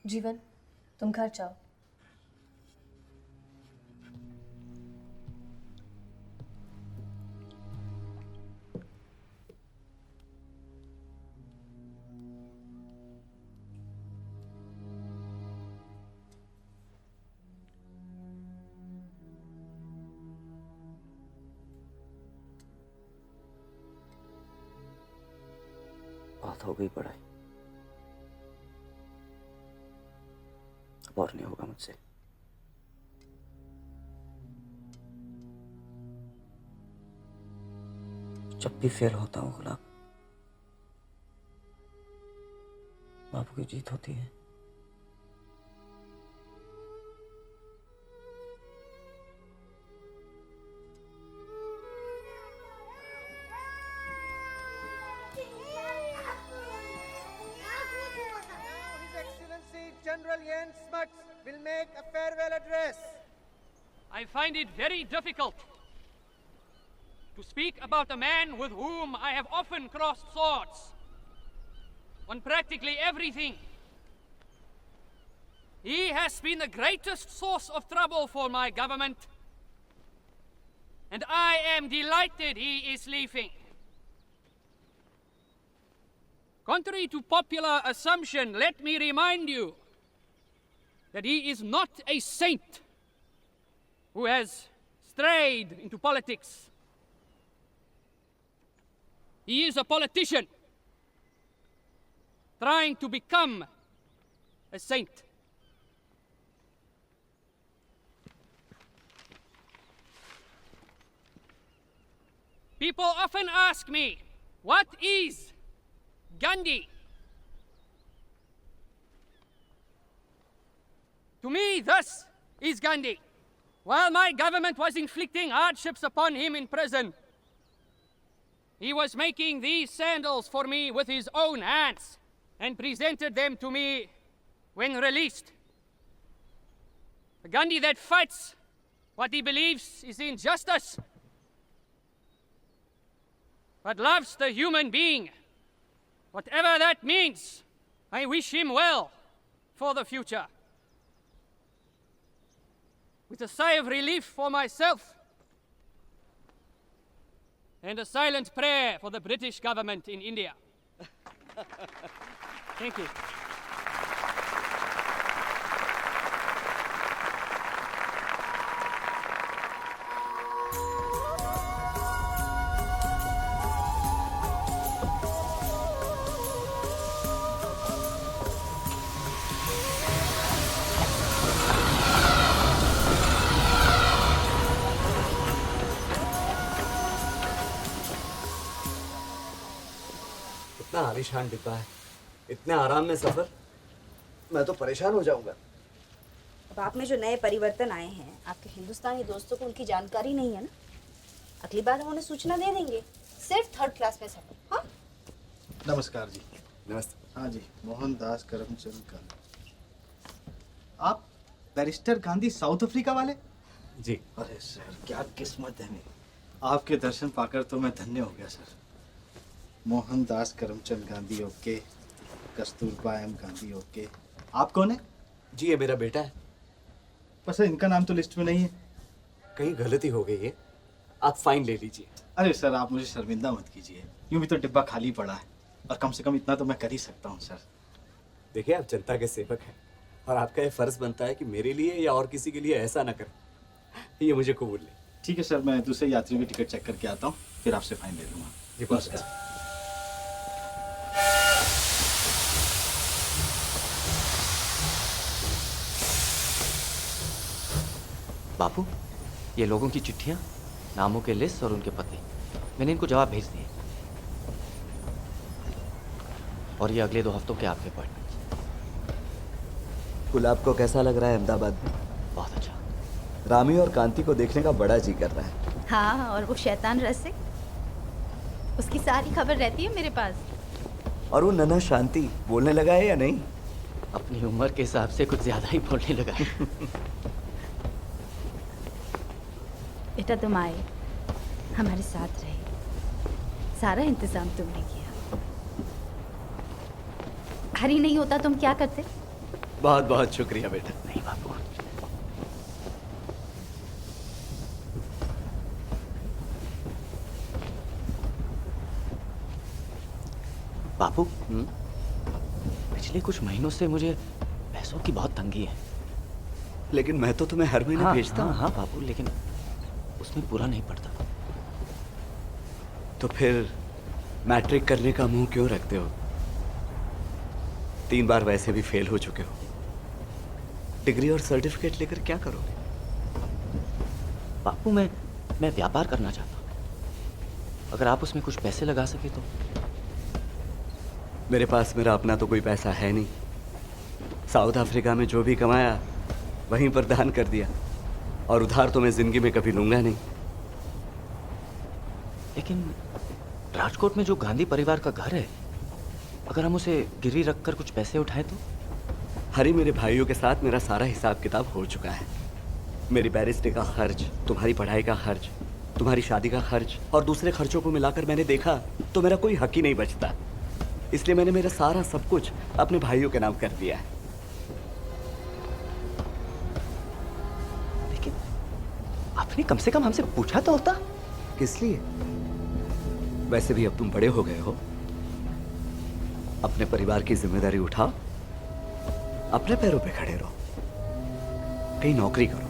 जीवन, तुम घर जाओ। बात हो गई पढ़ाई, अब और नहीं होगा मुझसे। जब भी फेल होता हूँ गुलाब, बापू की जीत होती है। General Jens Smuts will make a farewell address. I find it very difficult to speak about a man with whom I have often crossed swords on practically everything. He has been the greatest source of trouble for my government, and I am delighted he is leaving. Contrary to popular assumption, let me remind you that he is not a saint who has strayed into politics. He is a politician trying to become a saint. People often ask me, what is Gandhi? To me, thus is Gandhi. While my government was inflicting hardships upon him in prison, he was making these sandals for me with his own hands and presented them to me when released. A Gandhi that fights what he believes is injustice, but loves the human being. Whatever that means, I wish him well for the future. With a sigh of relief for myself and a silent prayer for the British government in India. Thank you. इतना आलीशान डिब्बा है, इतने आराम में सफर, मैं तो परेशान हो जाऊंगा। अब आप में जो नए परिवर्तन आए हैं, आपके हिंदुस्तानी दोस्तों को उनकी जानकारी नहीं है ना। अगली बार हम उन्हें सूचना दे देंगे। सिर्फ 3rd क्लास में सफर। हाँ? नमस्कार जी। नमस्ते। हाँ जी, मोहनदास करमचंद गांधी। आप बैरिस्टर गांधी साउथ अफ्रीका वाले? जी। अरे सर, क्या किस्मत है मेरी। आपके दर्शन पाकर तो मैं धन्य हो गया सर। Mohandas Karamchand Gandhi okay, Kasturba M Gandhi okay. आप कौन है? जी, ये मेरा बेटा है। पर सर, इनका नाम तो लिस्ट में नहीं है। कहीं गलती हो गई है, आप फाइन ले लीजिए। अरे सर, आप मुझे शर्मिंदा मत कीजिए। यूं भी तो डिब्बा खाली पड़ा है, और कम से कम इतना तो मैं कर ही सकता हूँ सर। देखिए, आप जनता के सेवक हैं, और आपका ये फर्ज बनता है कि मेरे लिए या और किसी के लिए ऐसा ना करें। ये मुझे कबूल नहीं। ठीक है सर, मैं दूसरे यात्रियों की टिकट चेक करके आता हूँ, फिर आपसे फाइन ले लूँगा। जी, बस। बापू, ये लोगों की चिट्ठियाँ, नामों के लिस्ट और उनके पते, मैंने इनको जवाब भेज दिए। और ये अगले 2 हफ्तों के आपके अपॉइंटमेंट। गुलाब को कैसा लग रहा है अहमदाबाद में? बहुत अच्छा। रामी और कांति को देखने का बड़ा जी कर रहा है। हाँ, और वो शैतान रसिक, उसकी सारी खबर रहती है मेरे पास। और वो नन्हा शांति बोलने लगा है या नहीं? अपनी उम्र के हिसाब से कुछ ज्यादा ही बोलने लगा है। बेटा तुम आए, हमारे साथ रहे, सारा इंतजाम तुमने किया। हरी नहीं होता तुम क्या करते? बहुत बहुत शुक्रिया बेटा। नहीं बापू, बापू पिछले कुछ महीनों से मुझे पैसों की बहुत तंगी है। लेकिन मैं तो तुम्हें हर महीने भेजता हूँ। हाँ बापू, लेकिन उसमें पूरा नहीं पड़ता। तो फिर मैट्रिक करने का मुंह क्यों रखते हो? 3 बार वैसे भी फेल हो चुके हो। डिग्री और सर्टिफिकेट लेकर क्या करोगे? बापू मैं व्यापार करना चाहता हूँ, अगर आप उसमें कुछ पैसे लगा सके तो। मेरे पास मेरा अपना तो कोई पैसा है नहीं। साउथ अफ्रीका में जो भी कमाया वहीं पर दान कर दिया, और उधार तो मैं जिंदगी में कभी लूंगा नहीं। लेकिन राजकोट में जो गांधी परिवार का घर है, अगर हम उसे गिरवी रखकर कुछ पैसे उठाएं तो? हरी, मेरे भाइयों के साथ मेरा सारा हिसाब किताब हो चुका है। मेरी बैरिस्ट्री का खर्च, तुम्हारी पढ़ाई का खर्च, तुम्हारी शादी का खर्च और दूसरे खर्चों को मिलाकर मैंने देखा तो मेरा कोई हक ही नहीं बचता। इसलिए मैंने मेरा सारा सब कुछ अपने भाइयों के नाम कर दिया है। लेकिन आपने कम से कम हमसे पूछा तो होता। किस लिए? वैसे भी अब तुम बड़े हो गए हो, अपने परिवार की जिम्मेदारी उठाओ, अपने पैरों पे खड़े रहो, कहीं नौकरी करो।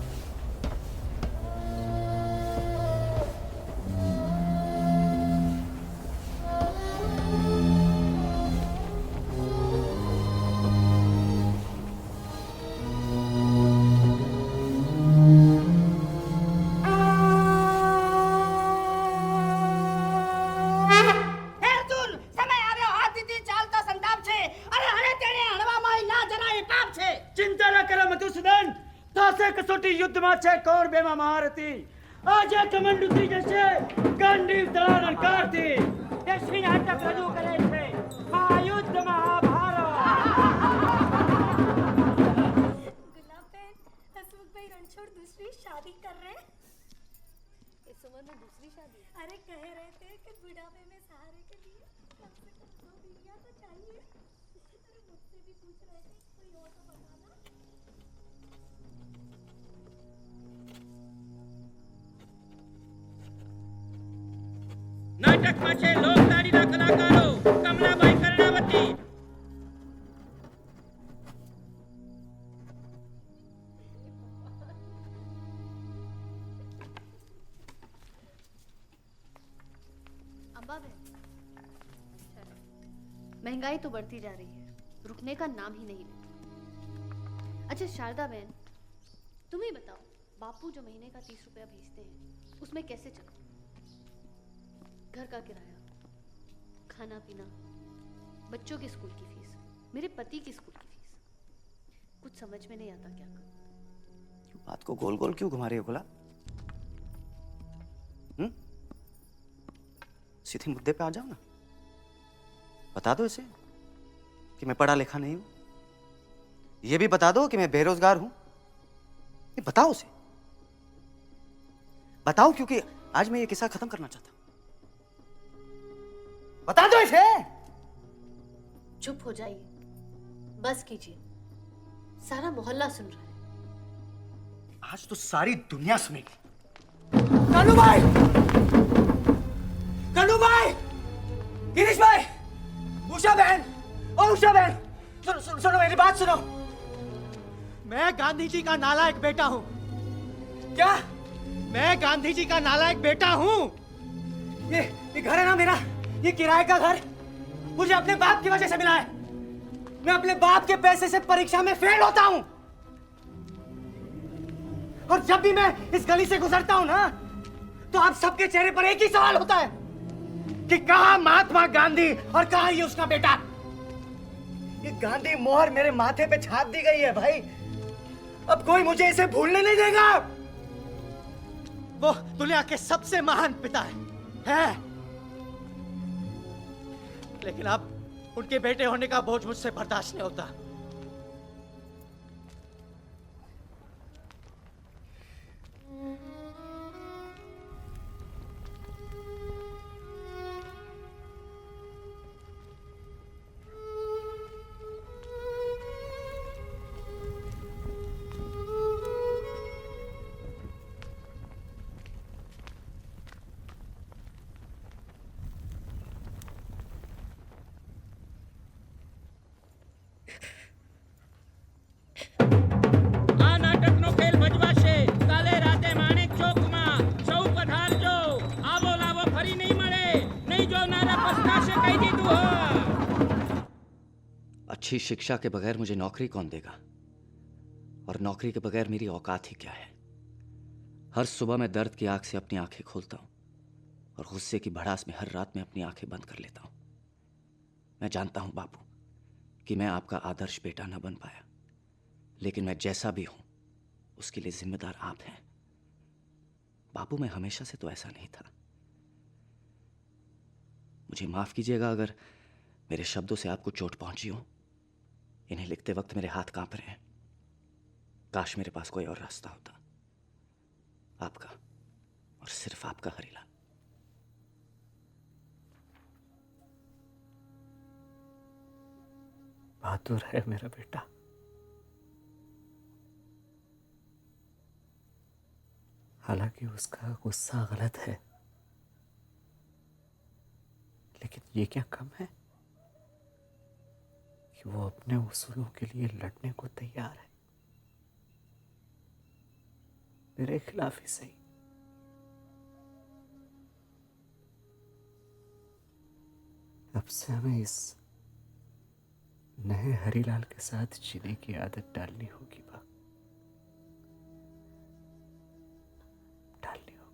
कौन बेमा महारथी आज कमंडुती जैसे गांडीव दलालन कारती यश्वी नाटक रजू करे थे महायुद्ध महाभारत। गुलाब बहन, हसमुख भाई रणछोड़ दूसरी शादी कर रहे हैं। इस उम्र में दूसरी शादी? अरे कह रहे थे कि बुढ़ापे में सहारे के लिए कम से कम 2 बीवियां तो चाहिए। अरे मुझसे भी पूछ रहे थे कोई और तो बताना। नाटक माझे लोकदाडीना कलाकारो कमलाबाई कर्णावती। अम्बा बहन, महंगाई तो बढ़ती जा रही है, रुकने का नाम ही नहीं लेती। अच्छा शारदा बहन, तुम ही बताओ, बापू जो महीने का 30 रुपया भेजते हैं उसमें कैसे चलता? घर का किराया, खाना पीना, बच्चों के स्कूल की फीस, मेरे पति की स्कूल की फीस, कुछ समझ में नहीं आता क्या करूं। बात को गोल गोल क्यों घुमा रही हो गुलाब? सीधे मुद्दे पे आ जाओ ना। बता दो इसे कि मैं पढ़ा लिखा नहीं हूं, ये भी बता दो कि मैं बेरोजगार हूं। ये बताओ उसे, बताओ, क्योंकि आज मैं ये किस्सा खत्म करना चाहता हूं। बता दो इसे। चुप हो जाइए, बस कीजिए, सारा मोहल्ला सुन रहा है। आज तो सारी दुनिया सुनेगी। कन्नू भाई, कन्नू भाई, गिरीश भाई, उषा बहन, और उषा बहन, सुनो मेरी बात सुनो। मैं गांधी जी का नालायक बेटा हूं। क्या? मैं गांधी जी का नालायक बेटा हूं। ये घर है ना मेरा, ये किराए का घर मुझे अपने बाप की वजह से मिला है। मैं अपने बाप के पैसे से परीक्षा में फेल होता हूं, और जब भी मैं इस गली से गुजरता हूं ना, तो आप सबके चेहरे पर एक ही सवाल होता है कि कहां महात्मा गांधी और कहां ये उसका बेटा। ये गांधी मोहर मेरे माथे पे छाप दी गई है भाई, अब कोई मुझे इसे भूलने नहीं देगा। वो दुनिया के सबसे महान पिता है, लेकिन अब उनके बेटे होने का बोझ मुझसे बर्दाश्त नहीं होता। अच्छी शिक्षा के बगैर मुझे नौकरी कौन देगा, और नौकरी के बगैर मेरी औकात ही क्या है। हर सुबह मैं दर्द की आग से अपनी आंखें खोलता हूं और गुस्से की भड़ास में हर रात में अपनी आंखें बंद कर लेता हूं। मैं जानता हूं बापू कि मैं आपका आदर्श बेटा न बन पाया, लेकिन मैं जैसा भी हूं उसके लिए जिम्मेदार आप हैं। बापू, मैं हमेशा से तो ऐसा नहीं था। मुझे माफ कीजिएगा अगर मेरे शब्दों से आपको चोट पहुंची हो। इन्हें लिखते वक्त मेरे हाथ कांप रहे हैं। काश मेरे पास कोई और रास्ता होता। आपका और सिर्फ आपका हरीलाल। बहादुर है मेरा बेटा। हालांकि उसका गुस्सा गलत है, लेकिन ये क्या कम है कि वो अपने उसूलों के लिए लड़ने को तैयार है, मेरे खिलाफ ही सही। अब से हमें इस नए हरीलाल के साथ जीने की आदत डालनी होगी बा, डालनी होगी।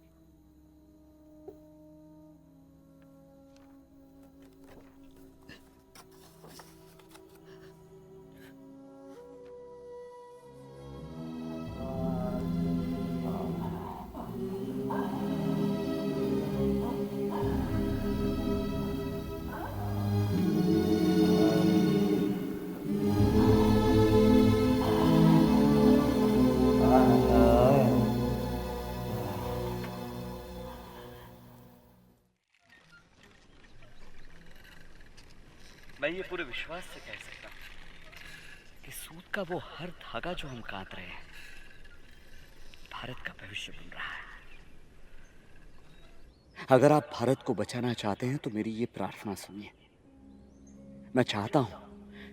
मैं ये पूरे विश्वास से कह सकता हूं कि सूद का वो हर धागा जो हम काट रहे हैं भारत का भविष्य बन रहा है। अगर आप भारत को बचाना चाहते हैं तो मेरी ये प्रार्थना सुनिए। मैं चाहता हूं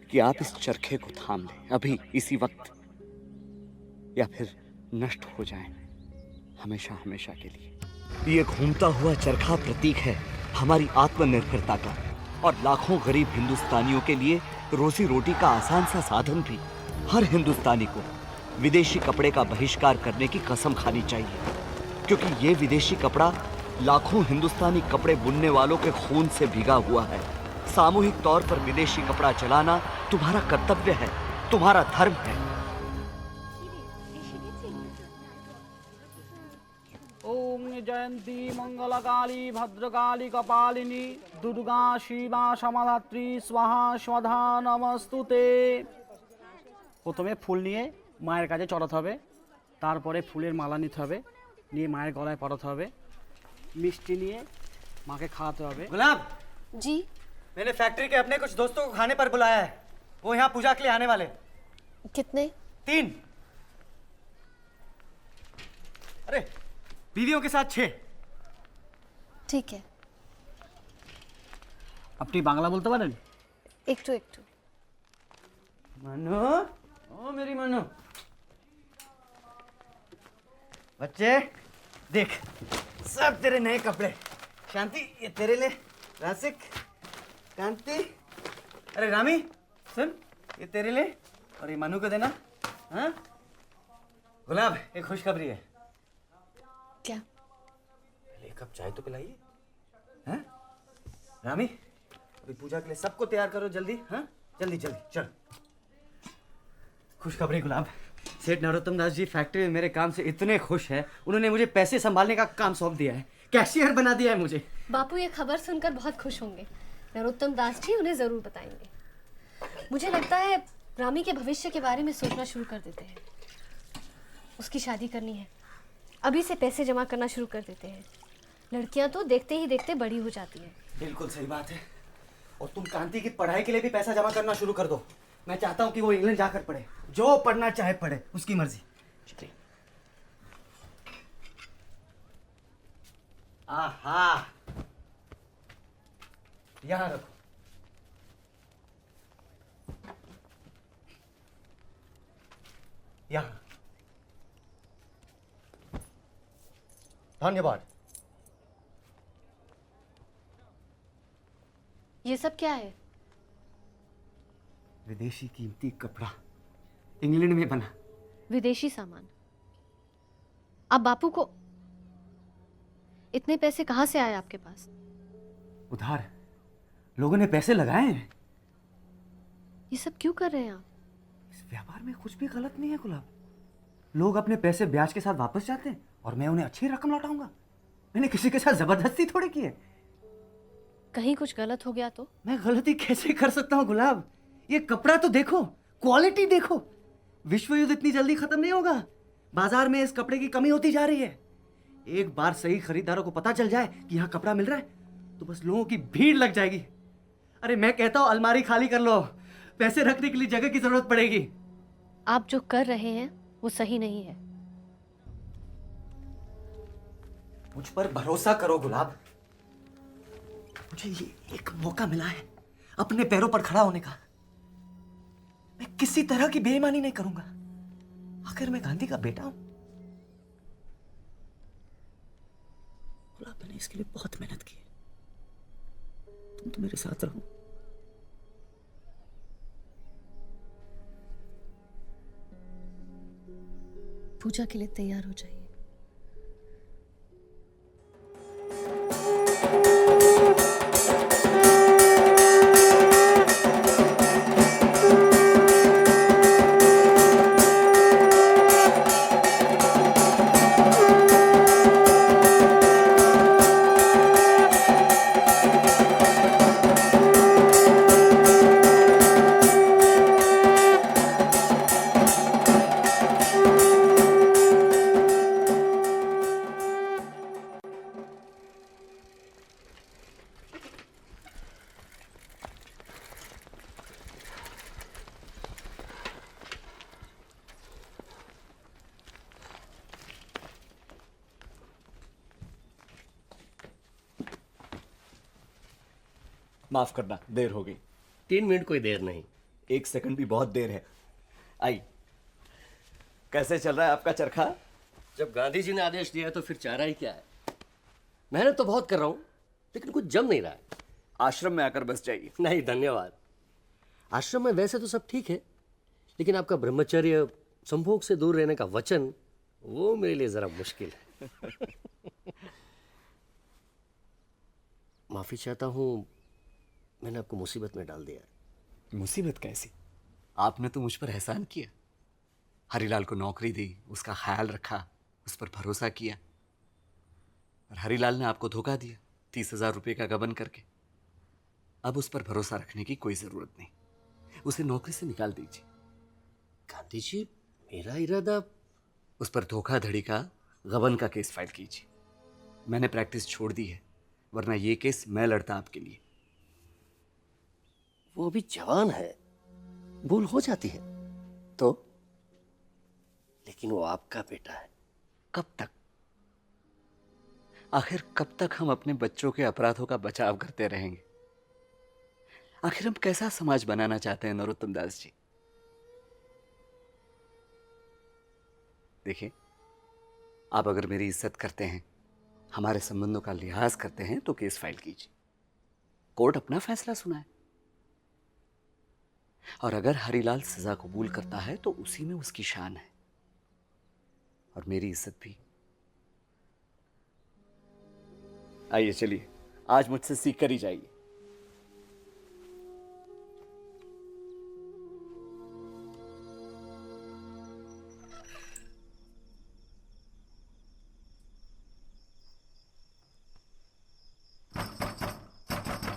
कि आप इस चरखे को थाम लें अभी, इसी वक्त, या फिर नष्ट हो जाएं हमेशा हमेशा के लिए। ये घूमता हुआ चरखा प्रतीक है हमारी आत्मनिर्भरता का, और लाखों गरीब हिंदुस्तानियों के लिए रोजी रोटी का आसान सा साधन भी। हर हिंदुस्तानी को विदेशी कपड़े का बहिष्कार करने की कसम खानी चाहिए, क्योंकि ये विदेशी कपड़ा लाखों हिंदुस्तानी कपड़े बुनने वालों के खून से भीगा हुआ है। सामूहिक तौर पर विदेशी कपड़ा चलाना तुम्हारा कर्तव्य है, तुम्हारा धर्म है। ओम जयंती मंगलकाली भद्रकाली कपालिनी दुर्गा शिवा समाधात्री स्वाहा स्वधा नमस्तुते। প্রথমে ফুল নিয়ে মায়ের কাছে চড়াতে হবে, তারপরে ফুলের মালা নিতে হবে, নিয়ে মায়ের গলায় পরাতে হবে, মিষ্টি নিয়ে माँ के खाते হবে। गुलाब जी, मैंने फैक्ट्री के अपने कुछ दोस्तों को खाने पर बुलाया है। वो यहाँ पूजा के लिए आने वाले। कितने? 3। अरे बीवियों के साथ 6। ठीक है। আপনি বাংলা বলতে পারেন? একটু একটু। मनु, ओ मेरी मनु, बच्चे देख, सब तेरे नए कपड़े। शांति ये तेरे लिए, रासिक, कांति, अरे रामी सुन, ये तेरे लिए और ये मनु को देना। हाँ गुलाब, एक खुशखबरी है। क्या? पहले एक कप चाय तो पिलाइए। हाँ रामी, अभी पूजा के लिए सबको तैयार करो जल्दी। हाँ जल्दी जल्दी चल। खुशखबरी गुलाब, सेठ नरोत्तम दास जी फैक्ट्री में मेरे काम से इतने खुश हैं, उन्होंने मुझे पैसे संभालने का काम सौंप दिया है, कैशियर बना दिया है मुझे। बापू ये खबर सुनकर बहुत खुश होंगे। नरोत्तम दास जी उन्हें जरूर बताएंगे। मुझे लगता है रामी के भविष्य के बारे में सोचना शुरू कर देते हैं। उसकी शादी करनी है, अभी से पैसे जमा करना शुरू कर देते हैं। लड़कियां तो देखते ही देखते बड़ी हो जाती हैं। बिल्कुल सही बात है। और तुम कांति की पढ़ाई के लिए भी पैसा जमा करना शुरू कर दो। मैं चाहता हूँ कि वो इंग्लैंड जाकर पढ़े, जो पढ़ना चाहे पढ़े, उसकी मर्जी। आहा, यहाँ रखो। यहाँ। धन्यवाद। ये सब क्या है? विदेशी कीमती कपड़ा, इंग्लैंड में बना। विदेशी सामान। आप बापू को इतने पैसे कहाँ से आए आपके पास? उधार, लोगों ने पैसे लगाए हैं। ये सब क्यों कर रहे हैं आप? इस व्यापार में कुछ भी गलत नहीं है गुलाब। लोग अपने पैसे ब्याज के साथ वापस जाते हैं और मैं उन्हें अच्छी रकम लौटाऊंगा। मैंने किसी के साथ जबरदस्ती थोड़ी की है। कहीं कुछ गलत हो गया तो? मैं गलती कैसे कर सकता हूँ गुलाब? ये कपड़ा तो देखो, क्वालिटी देखो। विश्व युद्ध इतनी जल्दी खत्म नहीं होगा। बाजार में इस कपड़े की कमी होती जा रही है। एक बार सही खरीदारों को पता चल जाए कि यहाँ कपड़ा मिल रहा है तो बस लोगों की भीड़ लग जाएगी। अरे मैं कहता हूँ अलमारी खाली कर लो, पैसे रखने के लिए जगह की जरूरत पड़ेगी। आप जो कर रहे हैं वो सही नहीं है। मुझ पर भरोसा करो गुलाब। मुझे ये एक मौका मिला है अपने पैरों पर खड़ा होने का। मैं किसी तरह की बेईमानी नहीं करूंगा। आखिर मैं गांधी का बेटा हूं। गुलाब, मैंने इसके लिए बहुत मेहनत की है। तुम तो मेरे साथ रहो। पूजा के लिए तैयार हो जाइए। माफ करना, देर हो गई। 3 मिनट कोई देर नहीं। 1 सेकंड भी बहुत देर है। आई, कैसे चल रहा है आपका चरखा? जब गांधी जी ने आदेश दिया है तो फिर चारा ही क्या है। मेहनत तो बहुत कर रहा हूं लेकिन कुछ जम नहीं रहा है। आश्रम में आकर बस जाइए। नहीं धन्यवाद। आश्रम में वैसे तो सब ठीक है लेकिन आपका ब्रह्मचर्य, संभोग से दूर रहने का वचन, वो मेरे लिए जरा मुश्किल है। माफी चाहता हूं, मैंने आपको मुसीबत में डाल दिया। मुसीबत कैसी? आपने तो मुझ पर एहसान किया। हरीलाल को नौकरी दी, उसका ख्याल रखा, उस पर भरोसा किया। और हरीलाल ने आपको धोखा दिया 30,000 रुपये का गबन करके। अब उस पर भरोसा रखने की कोई जरूरत नहीं। उसे नौकरी से निकाल दीजिए। गांधी जी, मेरा इरादा। उस पर धोखाधड़ी का, गबन का केस फाइल कीजिए। मैंने प्रैक्टिस छोड़ दी है, वरना ये केस मैं लड़ता आपके लिए। वो अभी जवान है, भूल हो जाती है तो, लेकिन वो आपका बेटा है। कब तक? आखिर कब तक हम अपने बच्चों के अपराधों का बचाव करते रहेंगे? आखिर हम कैसा समाज बनाना चाहते हैं नरोत्तम दास जी? देखिए, आप अगर मेरी इज्जत करते हैं, हमारे संबंधों का लिहाज करते हैं तो केस फाइल कीजिए। कोर्ट अपना फैसला सुनाए। और अगर हरीलाल सजा कबूल करता है तो उसी में उसकी शान है और मेरी इज्जत भी। आइए चलिए, आज मुझसे सीख कर ही जाइए।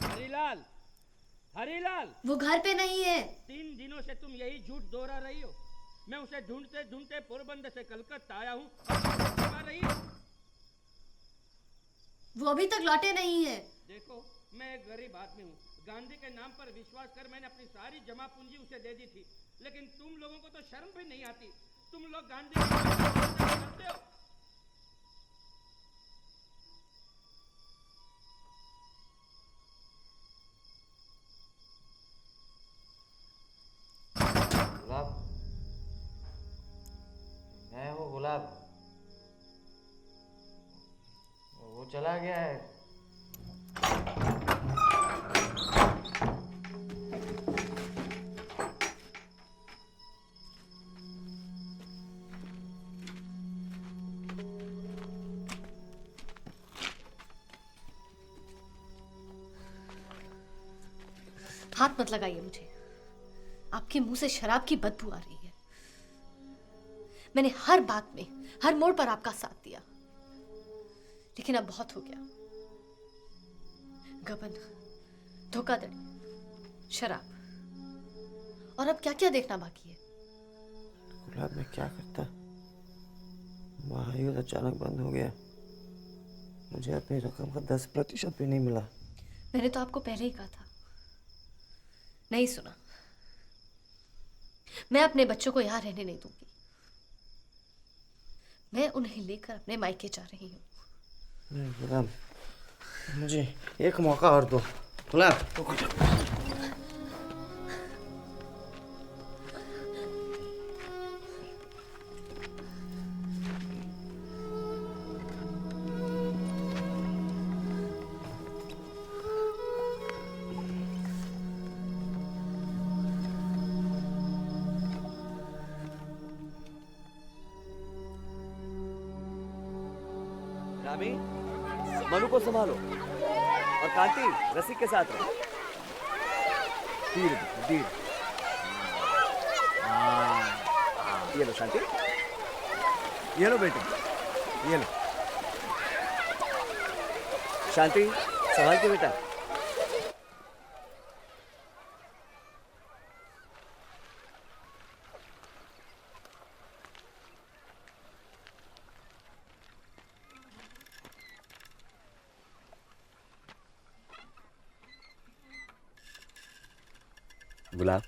हरीलाल, हरीलाल, वो घर पे नहीं है। 3 दिनों से तुम यही झूठ दोहरा रही हो। मैं उसे ढूंढते ढूंढते पोरबंदर से कलकत्ता आया हूँ। रही हो। वो अभी तक लौटे नहीं है। देखो, मैं एक गरीब आदमी हूँ। गांधी के नाम पर विश्वास कर मैंने अपनी सारी जमा पूंजी उसे दे दी थी, लेकिन तुम लोगों को तो शर्म भी नहीं आती। तुम लोग गांधी करते हो। गुलाब, मैं हूँ गुलाब। वो चला गया है। हाथ मत लगाइए मुझे। आपके मुंह से शराब की बदबू आ रही है। मैंने हर बात में, हर मोड़ पर आपका साथ दिया, लेकिन अब बहुत हो गया। गबन, धोखाधड़ी, शराब, और अब क्या क्या देखना बाकी है? गुलाब में क्या करता? महायुद्ध अचानक बंद हो गया। मुझे अपनी रकम का 10% भी नहीं मिला। मैंने तो आपको पहले ही कहा था, नहीं सुना। मैं अपने बच्चों को यहाँ रहने नहीं दूंगी। मैं उन्हें लेकर अपने मायके जा रही हूँ। नहीं गुलाब, मुझे एक मौका और दो। गुलाब, रामी, मनु को संभालो और कांति रसिक के साथ रहो। धीरे धीरे। ये लो शांति, ये लो बेटे, ये लो शांति, संभाल के बेटा। गुलाब,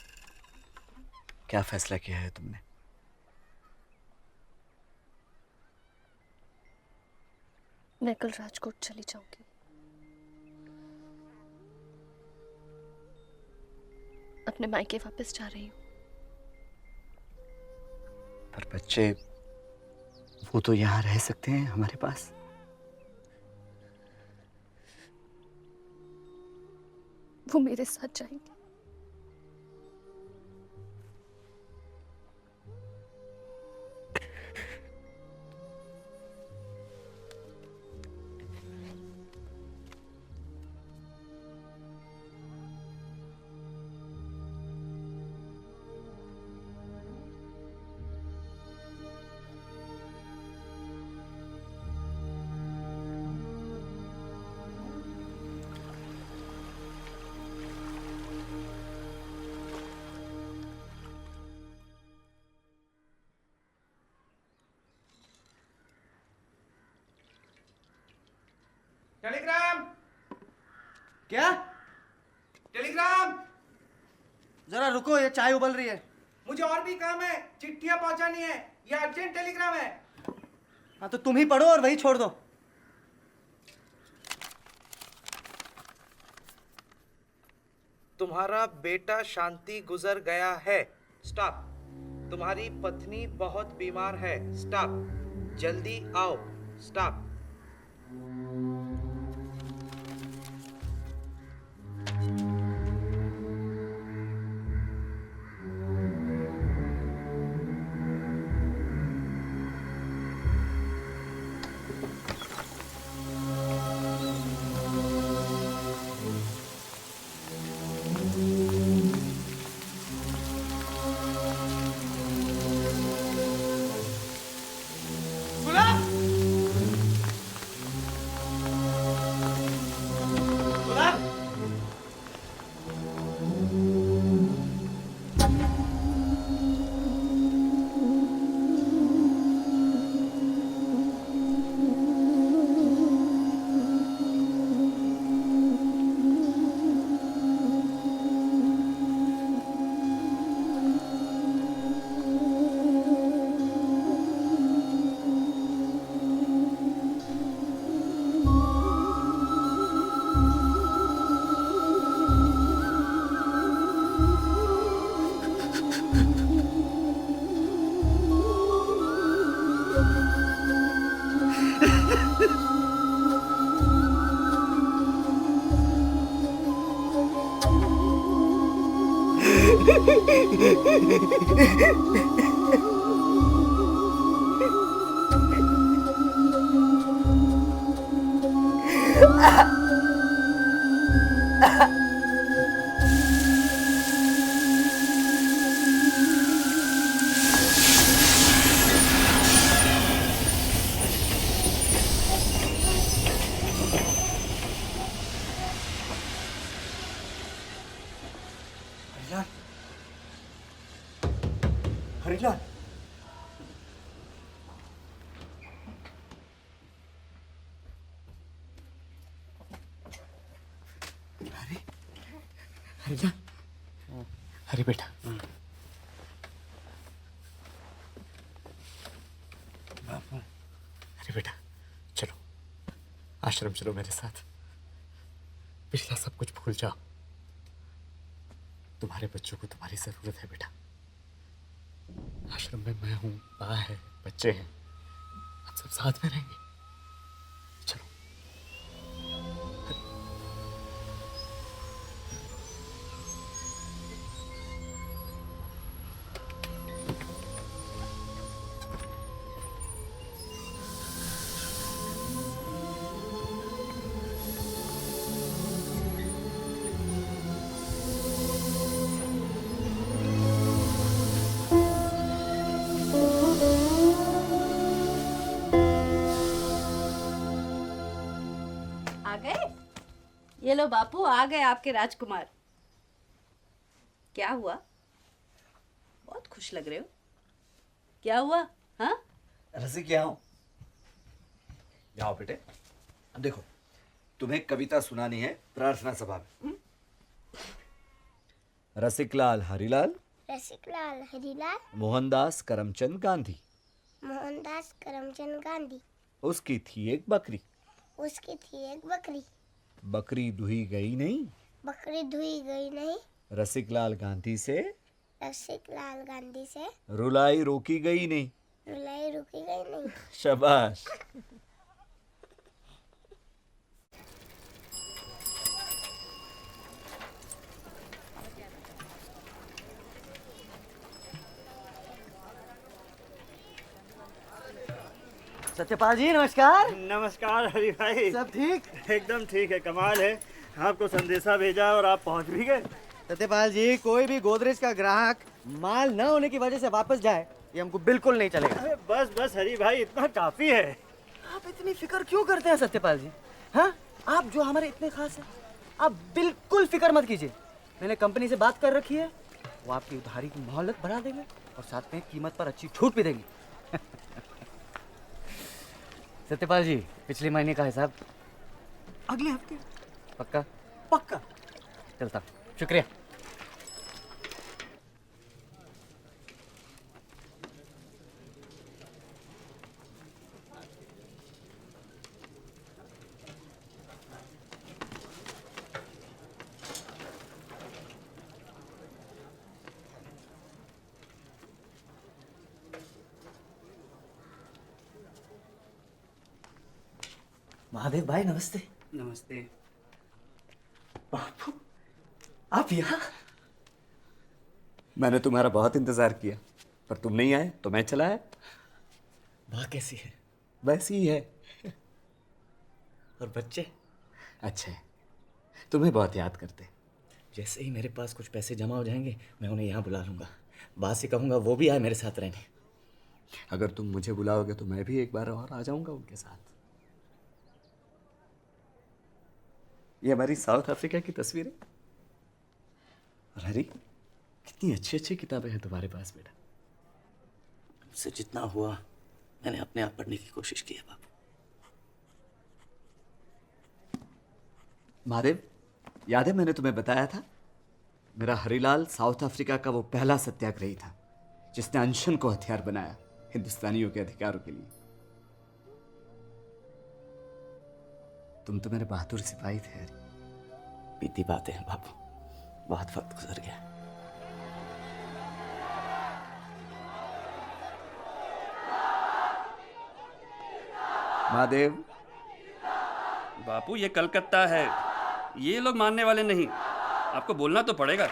क्या फैसला किया है तुमने? मैं कल राजकोट चली जाऊंगी। अपने मायके वापस जा रही हूँ। पर बच्चे, वो तो यहाँ रह सकते हैं हमारे पास। वो मेरे साथ जाएंगे। टेलीग्राम। क्या? टेलीग्राम। जरा रुको, ये चाय उबल रही है। मुझे और भी काम है, चिट्ठियां पहुंचानी है। ये अर्जेंट टेलीग्राम है। हाँ तो तुम ही पढ़ो और वही छोड़ दो। तुम्हारा बेटा शांति गुजर गया है। स्टॉप। तुम्हारी पत्नी बहुत बीमार है। स्टॉप। जल्दी आओ। स्टॉप। हरिलाल, हरिलाल, अरे बेटा, अरे बेटा, चलो आश्रम चलो मेरे साथ। पिछला सब कुछ भूल जाओ। तुम्हारे बच्चों को तुम्हारी जरूरत है बेटा। आश्रम में मैं हूं, माँ है, बच्चे हैं, हम सब साथ में रहेंगे। चलो। आ गए? ये लो बापू, आ गए आपके राजकुमार। क्या हुआ? बहुत खुश लग रहे हो। क्या हुआ? हाँ? रसिक क्या हूँ? जाओ बेटे, अब देखो तुम्हें कविता सुनानी है प्रार्थना सभा में। रसिकलाल हरिलाल, रसिकलाल हरिलाल, मोहनदास करमचंद गांधी, मोहनदास करमचंद गांधी। उसकी थी एक बकरी, उसकी थी एक बकरी, बकरी दुही गई नहीं, बकरी धुई गई नहीं, रसिकलाल गांधी से रसिकलाल गांधी से रुलाई रोकी गई नहीं। रुलाई रुकी गई नहीं। शाबाश। सत्यपाल जी नमस्कार। नमस्कार हरि भाई, सब ठीक? एकदम ठीक है, कमाल है। आपको संदेशा भेजा और आप पहुंच भी गए। सत्यपाल जी, कोई भी गोदरेज का ग्राहक माल न होने की वजह से वापस जाए, ये हमको बिल्कुल नहीं चलेगा। अरे बस बस हरि भाई, इतना काफी है। आप इतनी फिक्र क्यों करते हैं सत्यपाल जी? हाँ, आप जो हमारे इतने खास हैं, आप बिल्कुल फिक्र मत कीजिए। मैंने कंपनी से बात कर रखी है, वो आपकी उधारी की मोहलत बढ़ा देंगे और साथ में कीमत पर अच्छी छूट भी देंगे। सत्यपाल जी, पिछले महीने का हिसाब अगले हफ्ते पक्का? पक्का। चलता, शुक्रिया। महादेव भाई नमस्ते। नमस्ते। बापू, आप यहाँ? मैंने तुम्हारा बहुत इंतजार किया, पर तुम नहीं आए तो मैं चला आया। माँ कैसी है? वैसी ही है। और बच्चे? अच्छे, तुम्हें बहुत याद करते। जैसे ही मेरे पास कुछ पैसे जमा हो जाएंगे, मैं उन्हें यहाँ बुला लूंगा। बात से कहूंगा वो भी आए मेरे साथ रहने। अगर तुम मुझे बुलाओगे तो मैं भी एक बार और आ जाऊंगा उनके साथ। ये हमारी साउथ अफ्रीका की तस्वीर है। और हरी, कितनी अच्छी अच्छी किताबें हैं तुम्हारे पास बेटा। मुझसे जितना हुआ मैंने अपने आप पढ़ने की कोशिश की है बाबू। महादेव, याद है मैंने तुम्हें बताया था, मेरा हरिलाल साउथ अफ्रीका का वो पहला सत्याग्रही था जिसने अनशन को हथियार बनाया हिंदुस्तानियों के अधिकारों के लिए। तुम तो मेरे बहादुर सिपाही थे हरी। बीती बातें हैं बाबू, बहुत वक्त गुजर गया। महादेव, बापू ये कलकत्ता है, ये लोग मानने वाले नहीं, आपको बोलना तो पड़ेगा।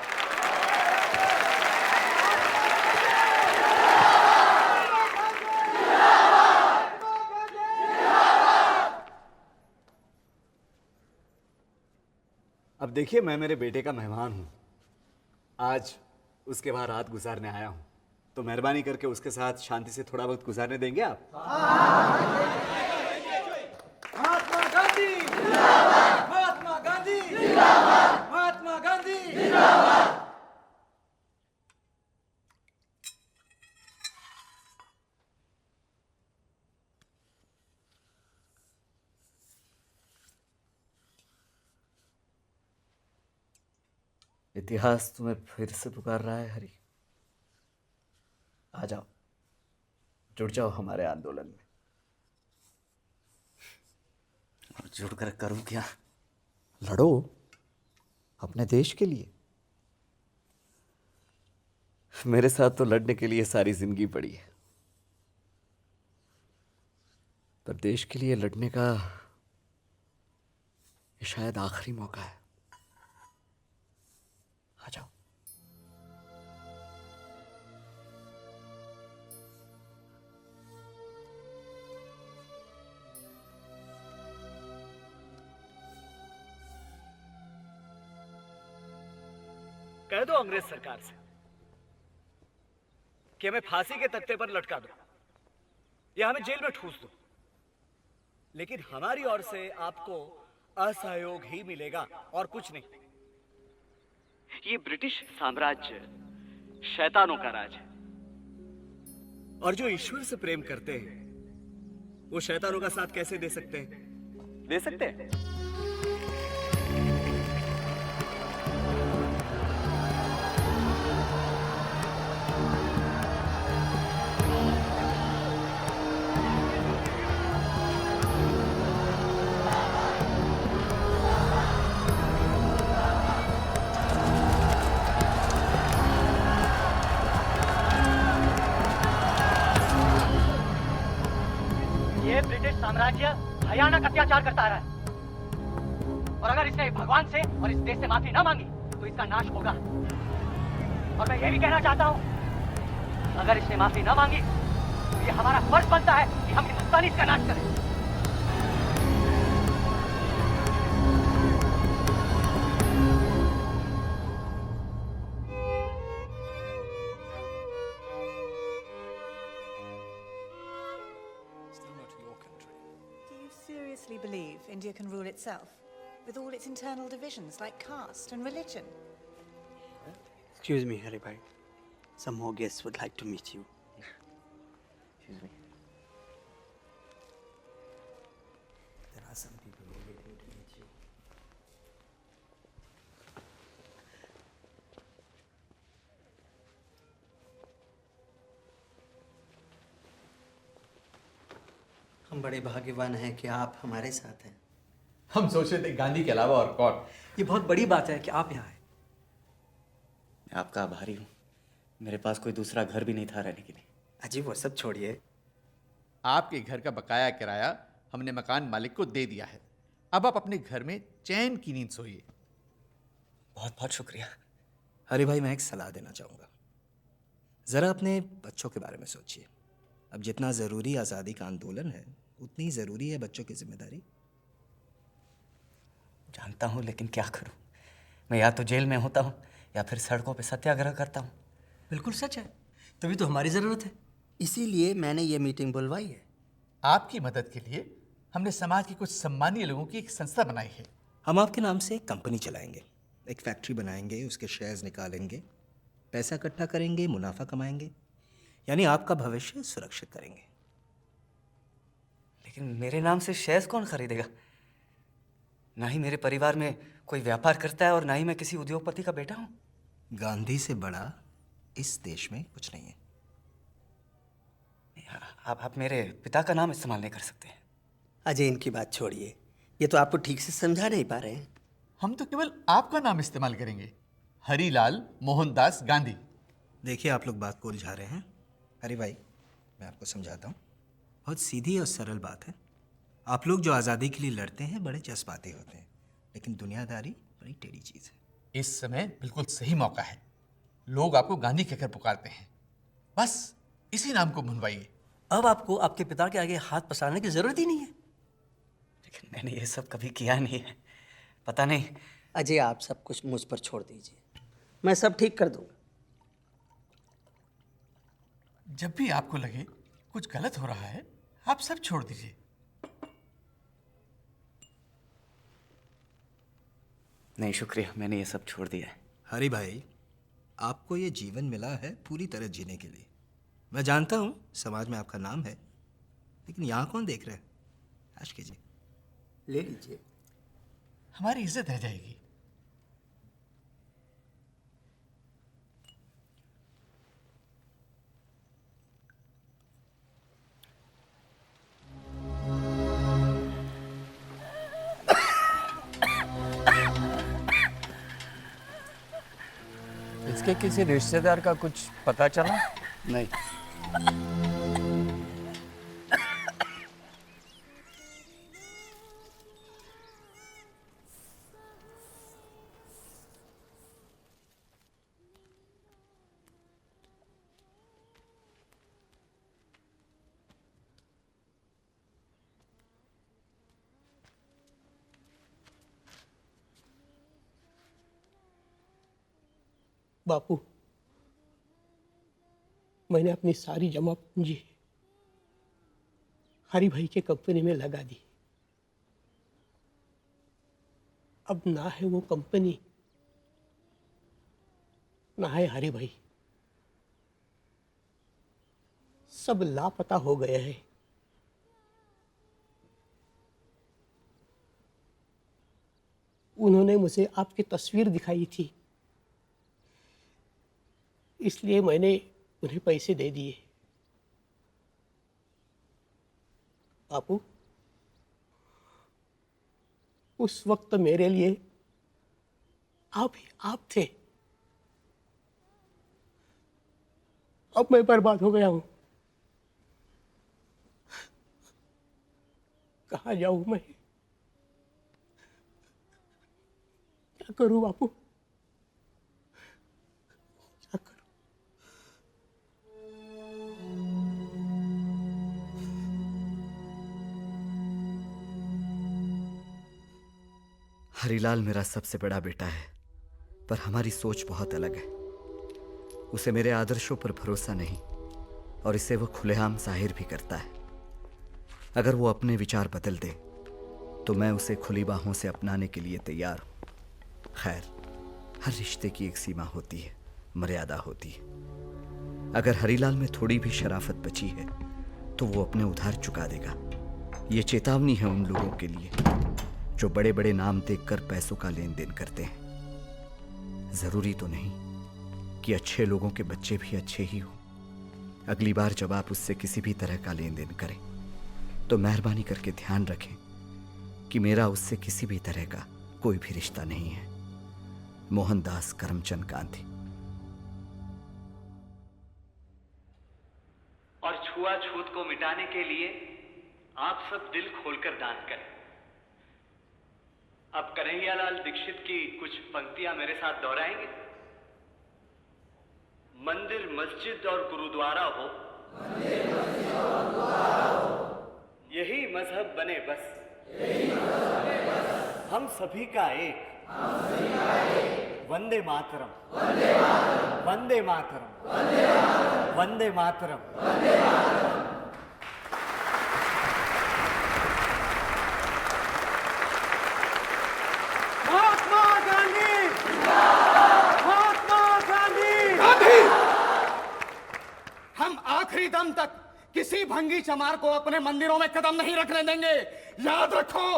अब देखिए, मैं मेरे बेटे का मेहमान हूं, आज उसके वहां रात गुजारने आया हूं, तो मेहरबानी करके उसके साथ शांति से थोड़ा वक्त गुजारने देंगे आप? महात्मा गांधी जिंदाबाद, महात्मा गांधी जिंदाबाद, महात्मा गांधी जिंदाबाद। इतिहास तुम्हें फिर से पुकार रहा है हरी। आ जाओ, जुड़ जाओ हमारे आंदोलन में। और जुड़कर करूं क्या? लड़ो अपने देश के लिए। मेरे साथ तो लड़ने के लिए सारी जिंदगी पड़ी है, पर देश के लिए लड़ने का ये शायद आखिरी मौका है। आ जाओ। कह दो अंग्रेज सरकार से कि हमें फांसी के तख्ते पर लटका दो या हमें जेल में ठूस दो, लेकिन हमारी ओर से आपको असहयोग ही मिलेगा और कुछ नहीं। ये ब्रिटिश साम्राज्य शैतानों का राज है, और जो ईश्वर से प्रेम करते हैं वो शैतानों का साथ कैसे दे सकते हैं? दे सकते हैं? ये ब्रिटिश साम्राज्य भयानक अत्याचार करता रहा है, और अगर इसने भगवान से और इस देश से माफी न मांगी तो इसका नाश होगा। और मैं ये भी कहना चाहता हूं, अगर इसने माफी न मांगी तो ये हमारा फर्ज बनता है कि हम हिंदुस्तानी इसका नाश करें। Seriously believe India can rule itself, with all its internal divisions like caste and religion? Excuse me, Hari Bhai. Some more guests would like to meet you. Excuse me. There are some people who are waiting to meet you. हम बड़े भाग्यवान हैं कि आप हमारे साथ हैं। हम सोच रहे थे गांधी के अलावा और कौन। ये बहुत बड़ी बात है कि आप यहाँ आए। मैं आपका आभारी हूँ। मेरे पास कोई दूसरा घर भी नहीं था रहने के लिए। अजी वो सब छोड़िए। आपके घर का बकाया किराया हमने मकान मालिक को दे दिया है। अब आप अपने घर में चैन की नींद सोइए। बहुत बहुत शुक्रिया। हरि भाई, मैं एक सलाह देना चाहूँगा। ज़रा अपने बच्चों के बारे में सोचिए। अब जितना ज़रूरी आज़ादी का आंदोलन है, उतनी ज़रूरी है बच्चों की जिम्मेदारी। जानता हूँ, लेकिन क्या करूँ? मैं या तो जेल में होता हूँ या फिर सड़कों पे सत्याग्रह करता हूँ। बिल्कुल सच है, तभी तो हमारी ज़रूरत है। इसीलिए मैंने ये मीटिंग बुलवाई है। आपकी मदद के लिए हमने समाज के कुछ सम्मानीय लोगों की एक संस्था बनाई है। हम आपके नाम से एक कंपनी चलाएंगे, एक फैक्ट्री बनाएंगे, उसके शेयर्स निकालेंगे, पैसा इकट्ठा करेंगे, मुनाफा कमाएंगे, यानी आपका भविष्य सुरक्षित करेंगे। लेकिन मेरे नाम से शेयर्स कौन खरीदेगा? ना ही मेरे परिवार में कोई व्यापार करता है और ना ही मैं किसी उद्योगपति का बेटा हूँ। गांधी से बड़ा इस देश में कुछ नहीं है। आप मेरे पिता का नाम इस्तेमाल नहीं कर सकते। अजय, इनकी बात छोड़िए, ये तो आपको ठीक से समझा नहीं पा रहे हैं। हम तो केवल आपका नाम इस्तेमाल करेंगे, हरिलाल मोहनदास गांधी। देखिए, आप लोग बात को उलझा रहे हैं। हरि भाई, मैं आपको समझाता हूँ। बहुत सीधी और सरल बात है। आप लोग जो आज़ादी के लिए लड़ते हैं बड़े जज्बाती होते हैं, लेकिन दुनियादारी बड़ी टेढ़ी चीज़ है। इस समय बिल्कुल सही मौका है। लोग आपको गांधी कहकर पुकारते हैं, बस इसी नाम को भुनवाइए। अब आपको आपके पिता के आगे हाथ पसारने की जरूरत ही नहीं है। लेकिन मैंने ये सब कभी किया नहीं है, पता नहीं। अजय, आप सब कुछ मुझ पर छोड़ दीजिए, मैं सब ठीक कर दूंगा। जब भी आपको लगे कुछ गलत हो रहा है, आप सब छोड़ दीजिए। नहीं शुक्रिया, मैंने ये सब छोड़ दिया है। हरि भाई, आपको ये जीवन मिला है पूरी तरह जीने के लिए। मैं जानता हूँ समाज में आपका नाम है, लेकिन यहाँ कौन देख रहा है? ऐश कीजिए, ले लीजिए। हमारी इज्जत रह जाएगी। आपके किसी रिश्तेदार का कुछ पता चला? नहीं। बापू, मैंने अपनी सारी जमा पूंजी हरि भाई के कंपनी में लगा दी। अब ना है वो कंपनी, ना है हरि भाई, सब लापता हो गए हैं। उन्होंने मुझे आपकी तस्वीर दिखाई थी, इसलिए मैंने उन्हें पैसे दे दिए। बापू, उस वक्त मेरे लिए आप ही आप थे। अब मैं बर्बाद हो गया हूं। कहाँ जाऊं मैं? क्या करूं बापू? हरीलाल मेरा सबसे बड़ा बेटा है, पर हमारी सोच बहुत अलग है। उसे मेरे आदर्शों पर भरोसा नहीं और इसे वो खुलेआम जाहिर भी करता है। अगर वो अपने विचार बदल दे तो मैं उसे खुली बाहों से अपनाने के लिए तैयार हूं। खैर, हर रिश्ते की एक सीमा होती है, मर्यादा होती है। अगर हरीलाल में थोड़ी भी शराफत बची है तो वो अपने उधार चुका देगा। ये चेतावनी है उन लोगों के लिए जो बड़े बड़े नाम देखकर पैसों का लेन देन करते हैं। जरूरी तो नहीं कि अच्छे लोगों के बच्चे भी अच्छे ही हों। अगली बार जब आप उससे किसी भी तरह का लेन देन करें तो मेहरबानी करके ध्यान रखें कि मेरा उससे किसी भी तरह का कोई भी रिश्ता नहीं है। मोहनदास करमचंद गांधी। और छुआछूत को मिटाने के लिए आप सब दिल खोलकर दान करें। अब कन्हैयालाल दीक्षित की कुछ पंक्तियां मेरे साथ दोहराएंगे। मंदिर मस्जिद और गुरुद्वारा हो, यही मजहब बने बस, हम सभी का एक, वंदे मातरम, वंदे मातरम, वंदे मातरम। महात्मा गांधी, महात्मा गांधी, गांधी। हम आखिरी दम तक किसी भंगी चमार को अपने मंदिरों में कदम नहीं रखने देंगे। याद रखो,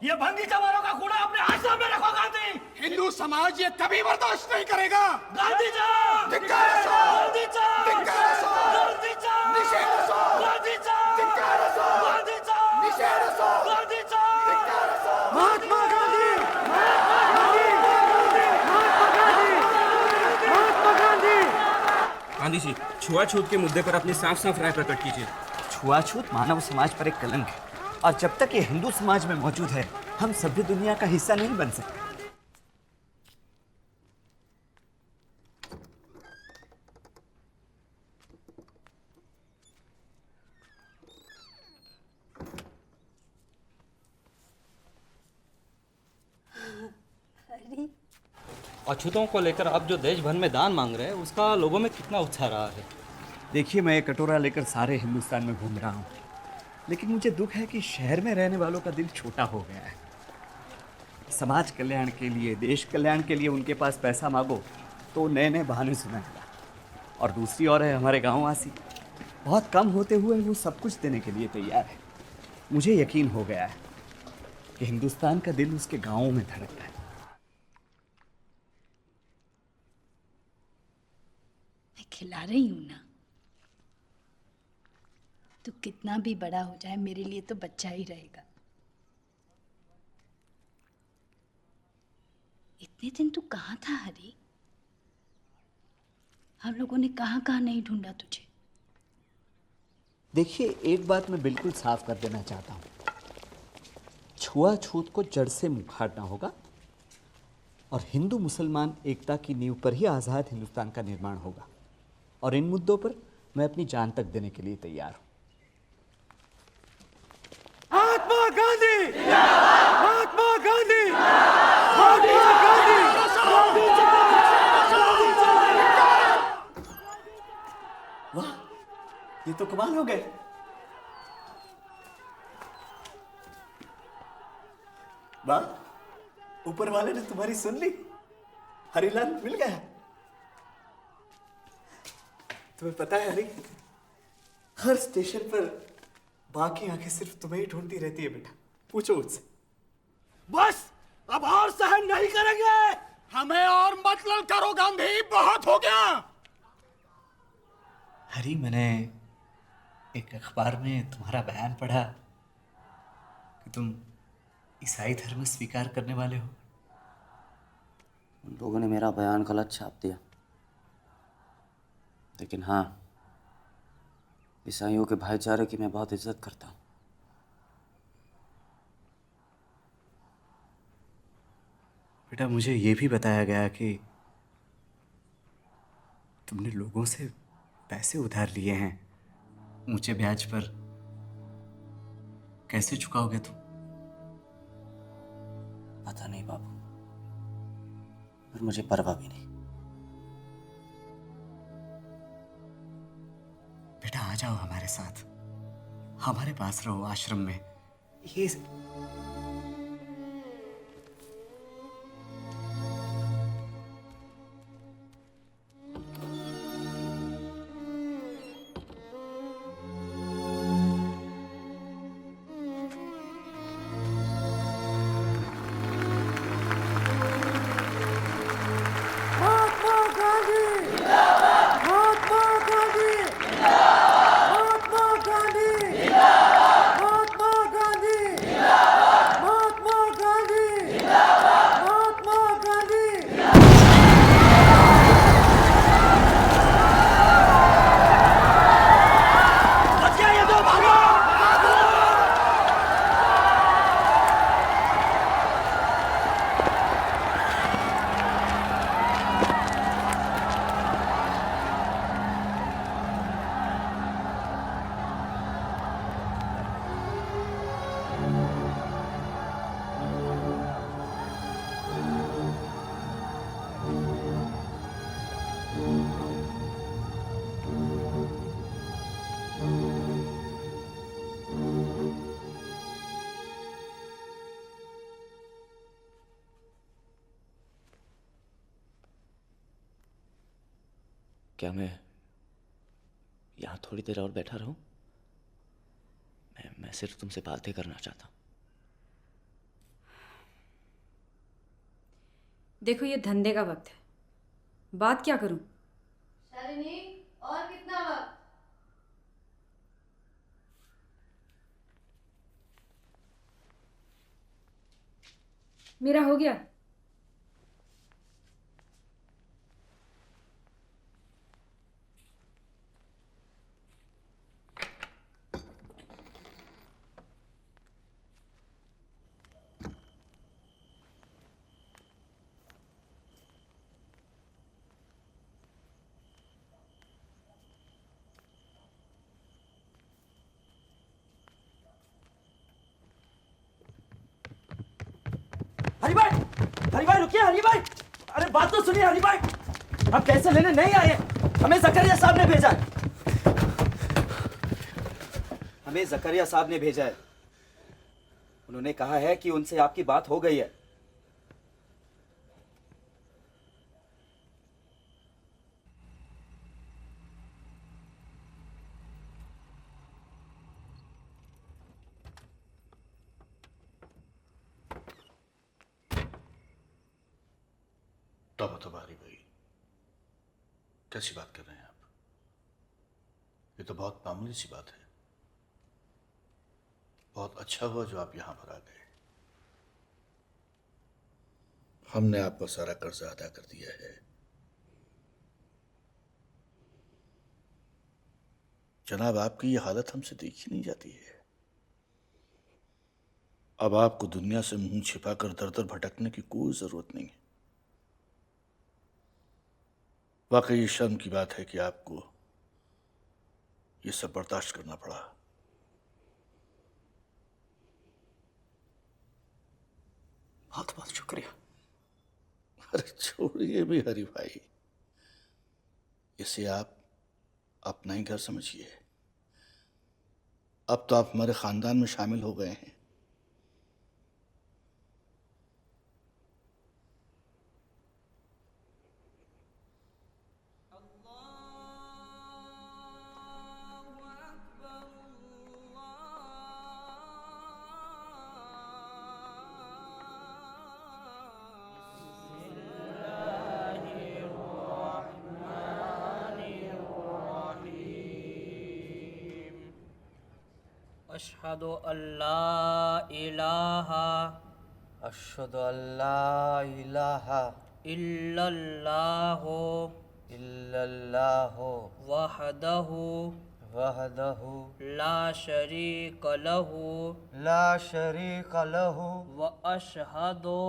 ये भंगी चमारों का कूड़ा अपने आश्रम में रखो। गांधी, हिंदू समाज ये कभी बर्दाश्त नहीं करेगा। गांधी जी, धिक्कार असो, गांधी जी, धिक्कार असो, गांधी जी, निषेध असो, गांधी जी, धिक्कार असो, गांधी जी, निषेध असो, गांधी जी, धिक्कार असो। महात्मा गांधी, गांधी जी, छुआछूत के मुद्दे पर अपनी साफ साफ राय प्रकट कीजिए। छुआछूत मानव समाज पर एक कलंक है और जब तक ये हिंदू समाज में मौजूद है हम सभ्य दुनिया का हिस्सा नहीं बन सकते। अछूतों को लेकर आप जो देश भर में दान मांग रहे हैं उसका लोगों में कितना उत्साह रहा है? देखिए, मैं कटोरा लेकर सारे हिंदुस्तान में घूम रहा हूँ, लेकिन मुझे दुख है कि शहर में रहने वालों का दिल छोटा हो गया है। समाज कल्याण के लिए, देश कल्याण के लिए उनके पास पैसा मांगो तो नए नए बहाने सुनाएगा। और दूसरी ओर है हमारे गाँववासी, बहुत कम होते हुए वो सब कुछ देने के लिए तैयार है। मुझे यकीन हो गया है कि हिंदुस्तान का दिल उसके गाँवों में धड़कता है। मैं खिला रही हूं ना, तू कितना भी बड़ा हो जाए मेरे लिए तो बच्चा ही रहेगा। इतने दिन तू कहाँ था हरी? हम लोगों ने कहाँ कहाँ नहीं ढूंढा तुझे। देखिए, एक बात मैं बिल्कुल साफ कर देना चाहता हूँ, छुआछूत को जड़ से मुखाड़ना होगा और हिंदू मुसलमान एकता की नींव पर ही आज़ाद हिंदुस्तान का निर्माण होगा। और इन मुद्दों पर मैं अपनी जान तक देने के लिए तैयार हूँ। महात्मा गांधी, महात्मा गांधी, महात्मा गांधी। वाह, ये तो कमाल हो गए। वाह, ऊपर वाले ने तुम्हारी सुन ली। हरीलाल मिल गया। तुम्हें पता है हरी, हर स्टेशन पर बाकी आंखें सिर्फ तुम्हें ही ढूंढती रहती है बेटा। पूछो उससे। बस अब और सहन नहीं करेंगे, हमें और मतलब करो गांधी, बहुत हो गया। हरी, मैंने एक अखबार में तुम्हारा बयान पढ़ा कि तुम ईसाई धर्म स्वीकार करने वाले हो। उन लोगों ने मेरा बयान गलत छाप दिया, लेकिन हाँ, ईसाइयों के भाईचारे की मैं बहुत इज्जत करता हूँ। बेटा, मुझे ये भी बताया गया कि तुमने लोगों से पैसे उधार लिए हैं ऊंचे ब्याज पर। कैसे चुकाओगे तुम? पता नहीं बाबू, पर मुझे परवाह भी नहीं। बेटा, आ जाओ हमारे साथ, हमारे पास रहो आश्रम में। ये महात्मा गांधी, महात्मा गांधी, महात्मा गांधी, महात्मा गांधी, महात्मा गांधी, महात्मा गांधी। बच गया ये दो, भागो! क्या मैं यहाँ थोड़ी देर और बैठा रहूं? मैं सिर्फ तुमसे बातें करना चाहता हूँ। देखो, ये धंधे का वक्त है, बात क्या करूं? शालिनी, और कितना वक्त? मेरा हो गया। हरी भाई, हरी भाई रुकिए, हरी भाई, अरे बात तो सुनिए हरी भाई। अब पैसे लेने नहीं आए, हमें जकरिया साहब ने भेजा है। हमें जकरिया साहब ने भेजा है। उन्होंने कहा है कि उनसे आपकी बात हो गई है। तुम्हारी भाई, कैसी बात कर रहे हैं आप? ये तो बहुत मामूली सी बात है। बहुत अच्छा हुआ जो आप यहां पर आ गए। हमने आपको सारा कर्जा अदा कर दिया है। जनाब, आपकी ये हालत हमसे देखी नहीं जाती है। अब आपको दुनिया से मुंह छिपाकर दर दर भटकने की कोई जरूरत नहीं है। वाकई शर्म की बात है कि आपको ये सब बर्दाश्त करना पड़ा। बहुत बहुत शुक्रिया। अरे छोड़िए भी हरि भाई, इसे आप अपना ही घर समझिए। अब तो आप हमारे खानदान में शामिल हो गए हैं। अशहदु अल्ला इलाहा अशहदु अल्ला इलाहा इल्लल्लाहु इल्लल्लाहु वहदहु वहदहु ला शरीक लहु ला शरीक लहु व अशहदु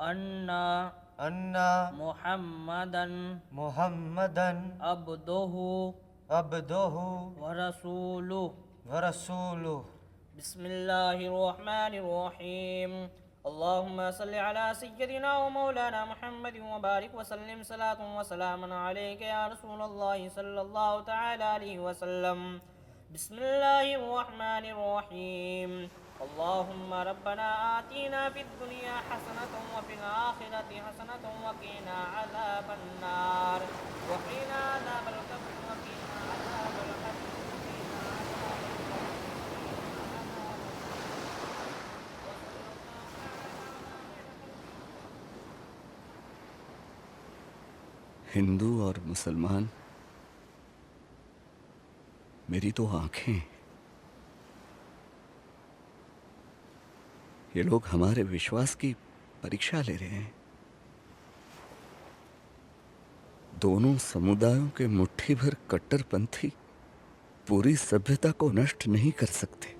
अन्ना मुहम्मदन अब्दुहु व रसूलुहु बिस्मिल्लाहिर्रहमानिर्रहीम अल्लाहुम्मा सल्लि अला सय्यदिना व मौलाना मुहम्मद व बारिक व सल्लिम सलातun व सलामन अलैका या रसूलल्लाह सल्लल्लाहु तआला अलैहि व सल्लम बिस्मिल्लाहिर्रहमानिर्रहीम अल्लाहुम्मा रब्बना आतिना फिद दुनिया हसनतन व फिल आखिरति हसनतन व क़िना अज़ाबन नार व क़िना अज़ाबल क़ब्र व क़िना अज़ाबल हश्र हिंदू और मुसलमान मेरी तो आंखें। ये लोग हमारे विश्वास की परीक्षा ले रहे हैं। दोनों समुदायों के मुट्ठी भर कट्टरपंथी पूरी सभ्यता को नष्ट नहीं कर सकते।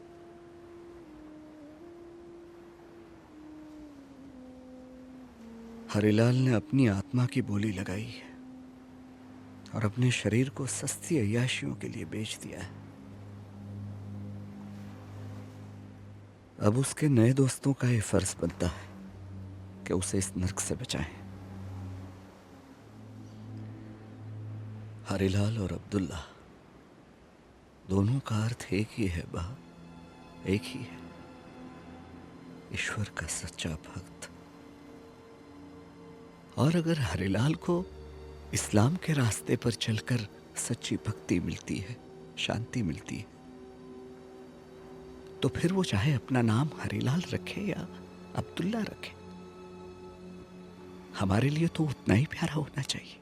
हरिलाल ने अपनी आत्मा की बोली लगाई है और अपने शरीर को सस्ती अय्याशियों के लिए बेच दिया है। अब उसके नए दोस्तों का यह फर्ज बनता है कि उसे इस नर्क से बचाएं। हरिलाल और अब्दुल्ला दोनों का अर्थ एक ही है बा, एक ही है, ईश्वर का सच्चा भक्त। और अगर हरिलाल को इस्लाम के रास्ते पर चलकर सच्ची भक्ति मिलती है, शांति मिलती है, तो फिर वो चाहे अपना नाम हरिलाल रखे या अब्दुल्ला रखे, हमारे लिए तो उतना ही प्यारा होना चाहिए।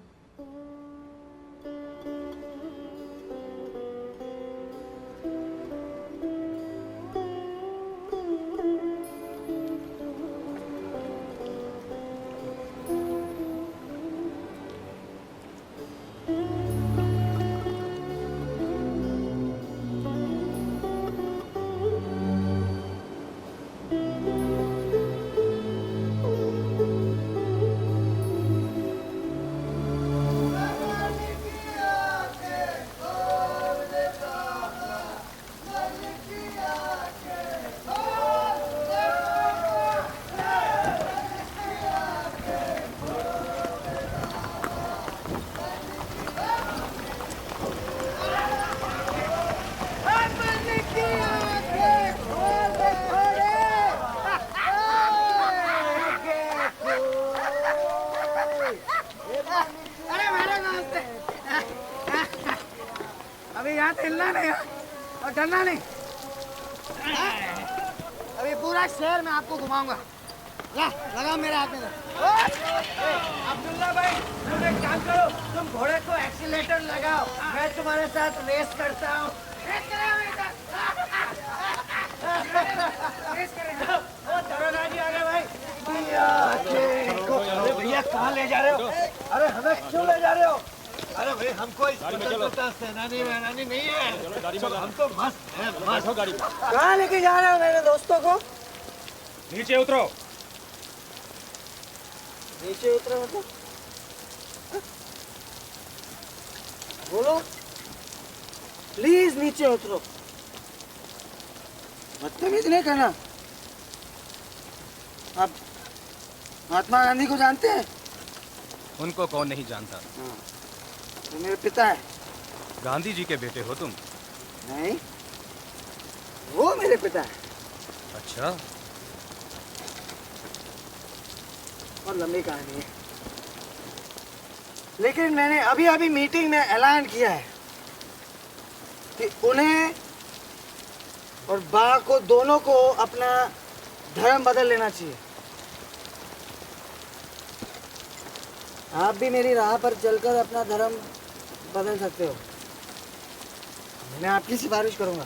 हिलना नहीं और डरना नहीं। अभी पूरा शहर में आपको घुमाऊंगा। लगा मेरे हाथ में। अब्दुल्ला भाई, तुम एक काम करो, तुम घोड़े को एक्सीलेटर लगाओ, मैं तुम्हारे साथ रेस करता हूँ। दरोगा जी आ गए भाई। अरे भैया कहाँ ले जा रहे हो? अरे हमें क्यों ले जा रहे हो? अरे भाई हमको इस स्वतंत्रता सेनानी वैनानी नहीं है। चलो हम तो मस्त है, मस्त। गाड़ी में। कहाँ लेके जा रहे हो मेरे दोस्तों को? नीचे उतरो। नीचे उतरो मतलब? बोलो प्लीज नीचे उतरो। बदतमीज नहीं करना। आप महात्मा गांधी को जानते हैं? उनको कौन नहीं जानता। वो मेरे पिता है। गांधी जी के बेटे हो तुम? नहीं, वो मेरे पिता है। अच्छा। और लंबी कहानी है, लेकिन मैंने अभी अभी मीटिंग में ऐलान किया है कि उन्हें और बा को दोनों को अपना धर्म बदल लेना चाहिए। आप भी मेरी राह पर चलकर अपना धर्म बदल सकते हो। मैं आपकी सिफारिश करूंगा।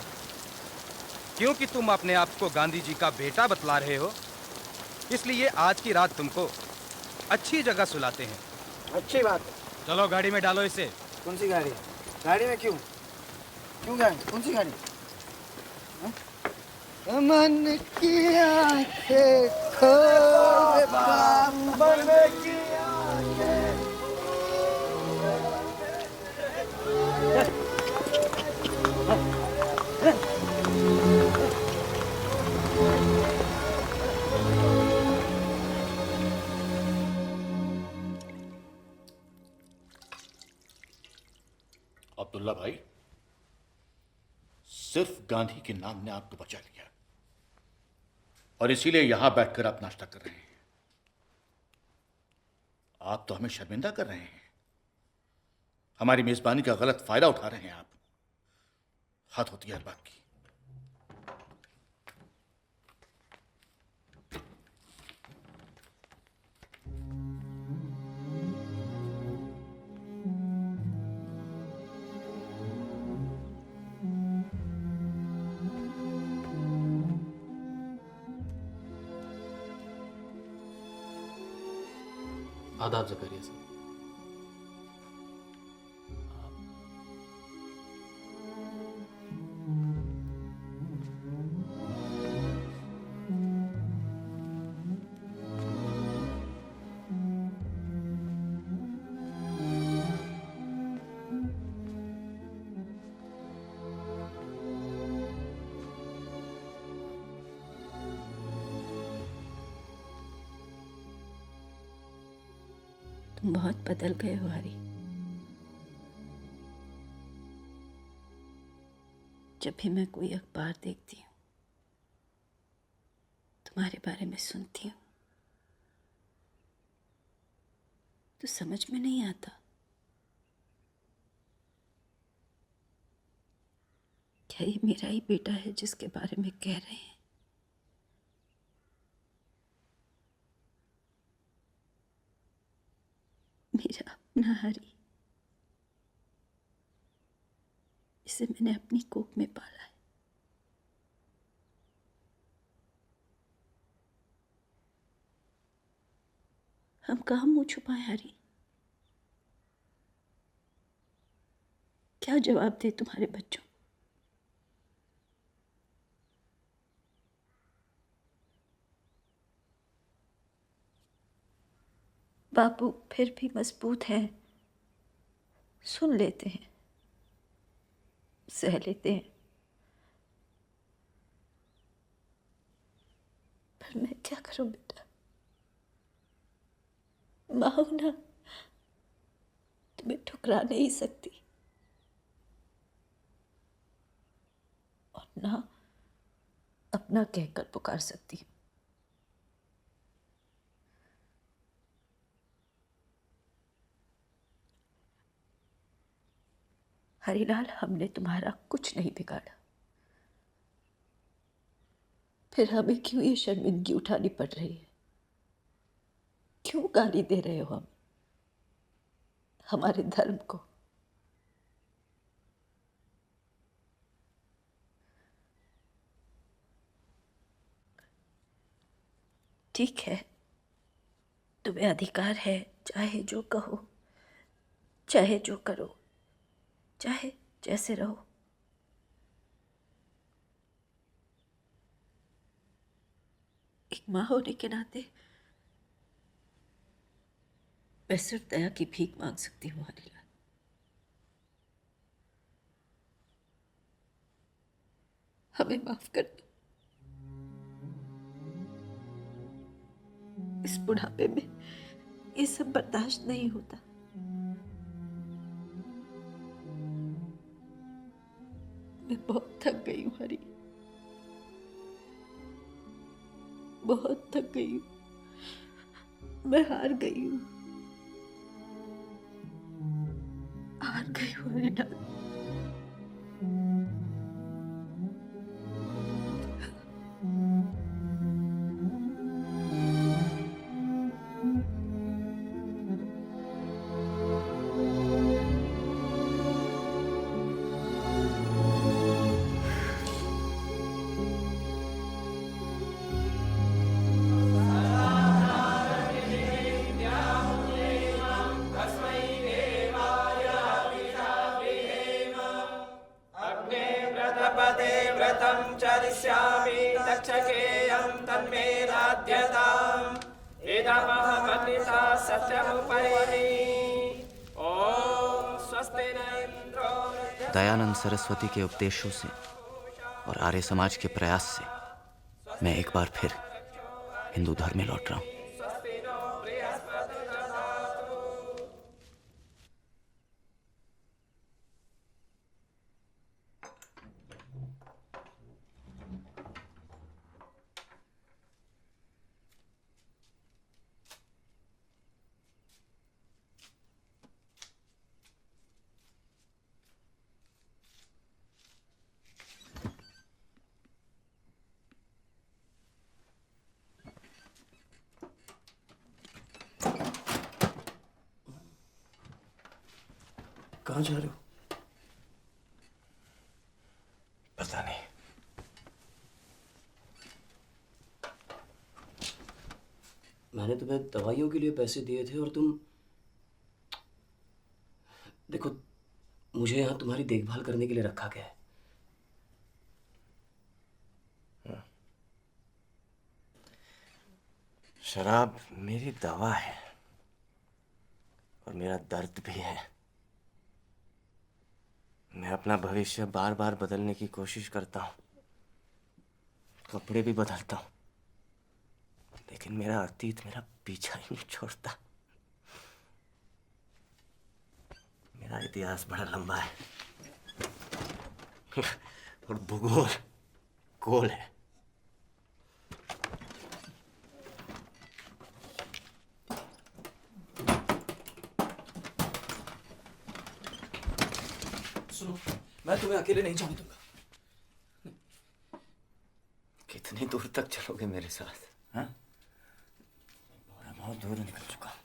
क्योंकि तुम अपने आप को गांधी जी का बेटा बतला रहे हो, इसलिए आज की रात तुमको अच्छी जगह सुलाते हैं। अच्छी बात है। चलो गाड़ी में डालो इसे। कौन सी गाड़ी? गाड़ी में क्यों? क्यों गाड़ी? कौन सी गाड़ी? मन की आंखें खोल मन की आंखें। अब्दुल्ला भाई, सिर्फ गांधी के नाम ने आपको बचा लिया और इसीलिए यहां बैठकर आप नाश्ता कर रहे हैं। आप तो हमें शर्मिंदा कर रहे हैं। हमारी मेजबानी का गलत फायदा उठा रहे हैं आप। हद होती है हर बात की। आदाब ज़करिया साहब। तुम बहुत बदल गए हो हरी। जब भी मैं कोई अखबार देखती हूँ, तुम्हारे बारे में सुनती हूँ, तो समझ में नहीं आता क्या ये मेरा ही बेटा है जिसके बारे में कह रहे हैं। मेरा अपना हरी, इसे मैंने अपनी कोख में पाला है। हम कहाँ मुंह छुपाए हरी? क्या जवाब दे तुम्हारे बच्चों? बापू फिर भी मजबूत हैं, सुन लेते हैं, सह लेते हैं, पर मैं क्या करूं बेटा? माँ हूं ना, तुम्हें ठुकरा नहीं सकती और ना अपना कहकर पुकार सकती हूँ। हरीलाल, हमने तुम्हारा कुछ नहीं बिगाड़ा, फिर हमें क्यों ये शर्मिंदगी उठानी पड़ रही है? क्यों गाली दे रहे हो हम हमारे धर्म को? ठीक है, तुम्हें अधिकार है, चाहे जो कहो, चाहे जो करो, चाहे जैसे रहो, एक माँ होने के नाते मैं सिर्फ दया की भीख मांग सकती हूँ हरिलाल। हमें माफ कर दो। इस बुढ़ापे में ये सब बर्दाश्त नहीं होता। मैं बहुत थक गई हूँ हरी, बहुत थक गई हूँ। मैं हार गई हूँ, हार गई हूँ हरिलाल। पदे व्रतं चरिष्यामि तक्षकेयं तन्मे राध्यताम् इदमहमन्विता सत्यमुपैमि ॐ स्वस्ति न इन्द्रो दयानंद सरस्वती के उपदेशों से और आर्य समाज के प्रयास से मैं एक बार फिर हिंदू धर्म में लौट रहा हूँ। कहाँ जा रहे हो? पता नहीं। मैंने तुम्हें दवाइयों के लिए पैसे दिए थे और तुम देखो, मुझे यहाँ तुम्हारी देखभाल करने के लिए रखा गया है। शराब मेरी दवा है और मेरा दर्द भी है। मैं अपना भविष्य बार बार बदलने की कोशिश करता हूँ, कपड़े भी बदलता हूँ, लेकिन मेरा अतीत मेरा पीछा ही नहीं छोड़ता। मेरा इतिहास बड़ा लंबा है और भूगोल गोल है। सुनो, मैं तुम्हें अकेले नहीं जाने दूंगा। कितनी दूर तक चलोगे मेरे साथ? हाँ? मैं बहुत दूर निकल चुका हूं।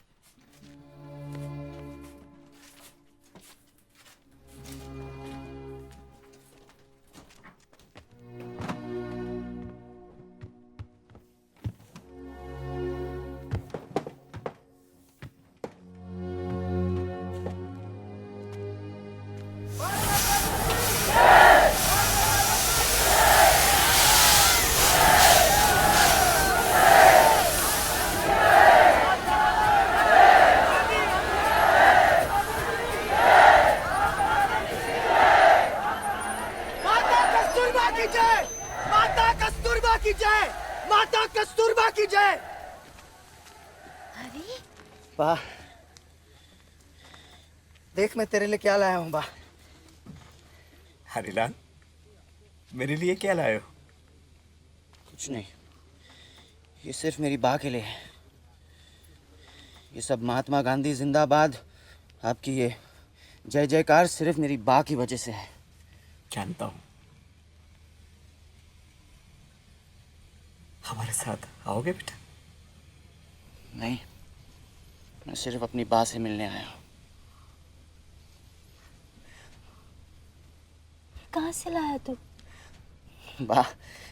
बा, देख मैं तेरे लिए क्या लाया हूँ बा। हरिलाल, मेरे लिए क्या लाए हो? कुछ नहीं, ये सिर्फ मेरी बा के लिए है। ये सब महात्मा गांधी जिंदाबाद, आपकी ये जय जयकार सिर्फ मेरी बा की वजह से है। जानता हूँ। हमारे साथ आओगे बेटा? नहीं, मैं सिर्फ अपनी बा से मिलने आया हूँ। कहाँ से लाया तू? बा,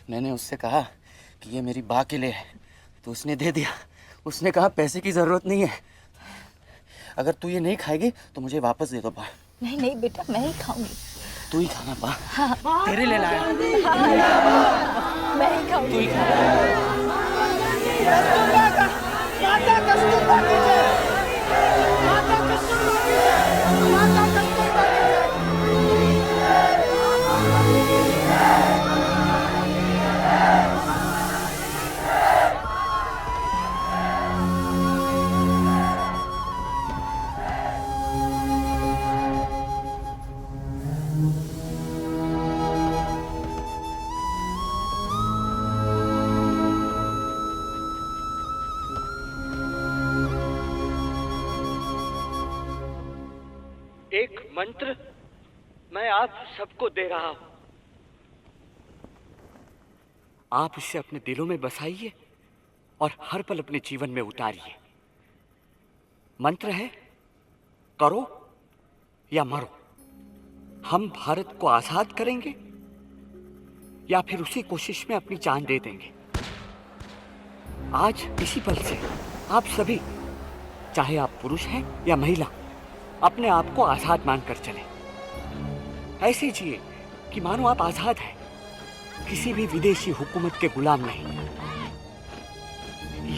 मैंने उससे कहा कि ये मेरी बा के लिए है, तो उसने दे दिया। उसने कहा पैसे की जरूरत नहीं है। अगर तू ये नहीं खाएगी तो मुझे वापस दे दो पा। नहीं नहीं बेटा, मैं ही खाऊंगी। तू ही खाना पा। हाँ। तेरे लिए लाया। हाँ, मैं ही खाऊंगी। तू ही खाना। माता कस्तूरबा की जय। माता कस्तूरबा की जय। माता कस्तूरबा की जय। एक मंत्र मैं आप सबको दे रहा हूं। आप इसे अपने दिलों में बसाइए और हर पल अपने जीवन में उतारिए। मंत्र है, करो या मरो। हम भारत को आजाद करेंगे या फिर उसी कोशिश में अपनी जान दे देंगे। आज इसी पल से आप सभी, चाहे आप पुरुष हैं या महिला, अपने आप को आजाद मानकर चले। ऐसे जिए कि मानो आप आजाद हैं, किसी भी विदेशी हुकूमत के गुलाम नहीं।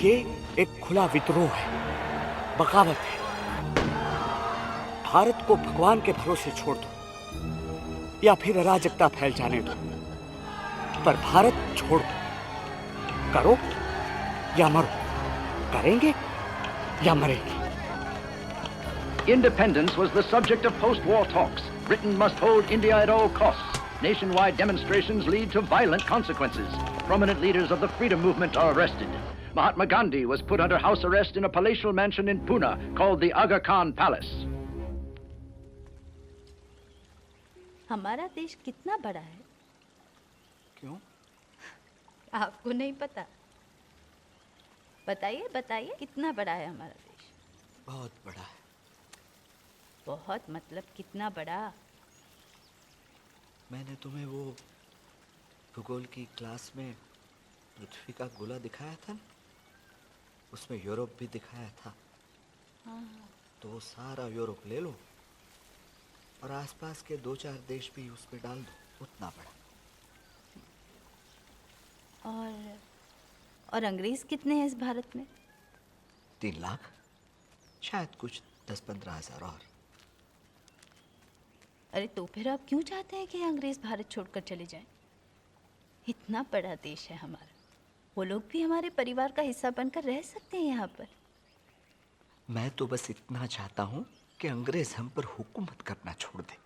ये एक खुला विद्रोह है, बगावत है। भारत को भगवान के भरोसे छोड़ दो या फिर अराजकता फैल जाने दो, पर भारत छोड़ दो। करो या मरो, करेंगे या मरेंगे। Independence was the subject of post-war talks. Britain must hold India at all costs. Nationwide demonstrations lead to violent consequences. Prominent leaders of the freedom movement are arrested. Mahatma Gandhi was put under house arrest in a palatial mansion in Pune called the Aga Khan Palace. हमारा देश कितना बड़ा है? क्यों? आपको नहीं पता? बताइए बताइए, कितना बड़ा है हमारा देश? बहुत बड़ा है। बहुत मतलब कितना बड़ा? मैंने तुम्हें वो भूगोल की क्लास में पृथ्वी का गोला दिखाया था ना, उसमें यूरोप भी दिखाया था। हाँ। तो वो सारा यूरोप ले लो और आसपास के 2-4 देश भी उसमें डाल दो, उतना बड़ा। और अंग्रेज कितने हैं इस भारत में? 3 लाख, शायद कुछ 10-15 हजार और। अरे तो फिर आप क्यों चाहते हैं कि अंग्रेज भारत छोड़कर चले जाएं? इतना बड़ा देश है हमारा, वो लोग भी हमारे परिवार का हिस्सा बनकर रह सकते हैं यहाँ पर। मैं तो बस इतना चाहता हूँ कि अंग्रेज हम पर हुकूमत करना छोड़ दे।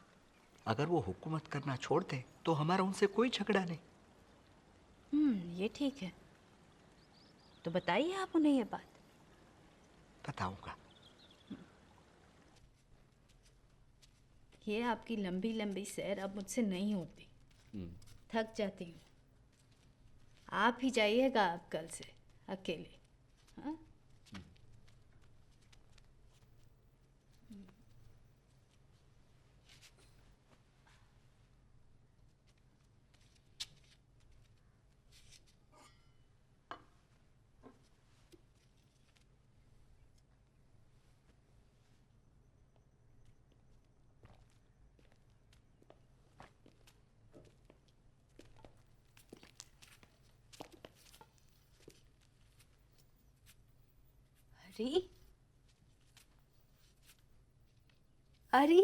अगर वो हुकूमत करना छोड़ दे तो हमारा उनसे कोई झगड़ा नहीं। ये ठीक है। तो बताइए आप उन्हें ये बात। बताऊंगा। ये आपकी लंबी लंबी सैर अब मुझसे नहीं होती, थक जाती हूँ। आप ही जाइएगा आप कल से अकेले। हाँ? अरे अरे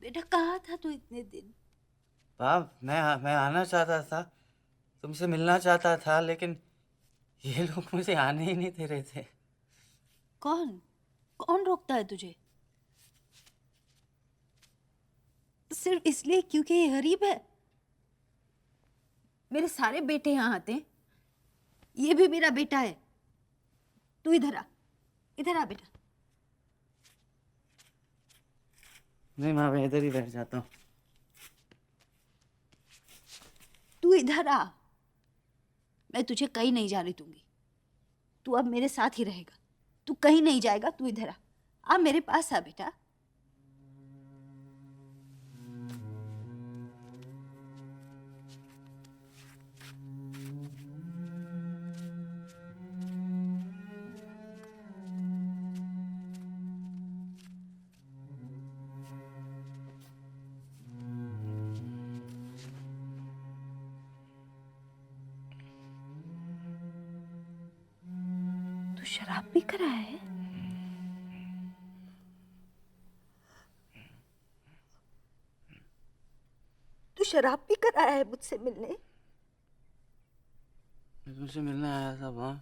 बेटा, कहाँ था तू इतने दिन? बाप, मैं आना चाहता था, तुमसे मिलना चाहता था, लेकिन ये लोग मुझे आने ही नहीं दे रहे थे। कौन कौन रोकता है तुझे? सिर्फ इसलिए क्योंकि ये गरीब है? मेरे सारे बेटे यहाँ आते हैं, ये भी मेरा बेटा है। तू इधर आ बेटा। नहीं माँ, मैं इधर ही बैठ जाता हूँ। तू इधर आ, मैं तुझे कहीं नहीं जाने दूंगी। तू अब मेरे साथ ही रहेगा, तू कहीं नहीं जाएगा। तू इधर आ मेरे पास आ बेटा। तू शराब पी कर आया है? तू शराब पी कर आया है मुझसे मिलने? मैं तुमसे मिलने आया था माँ,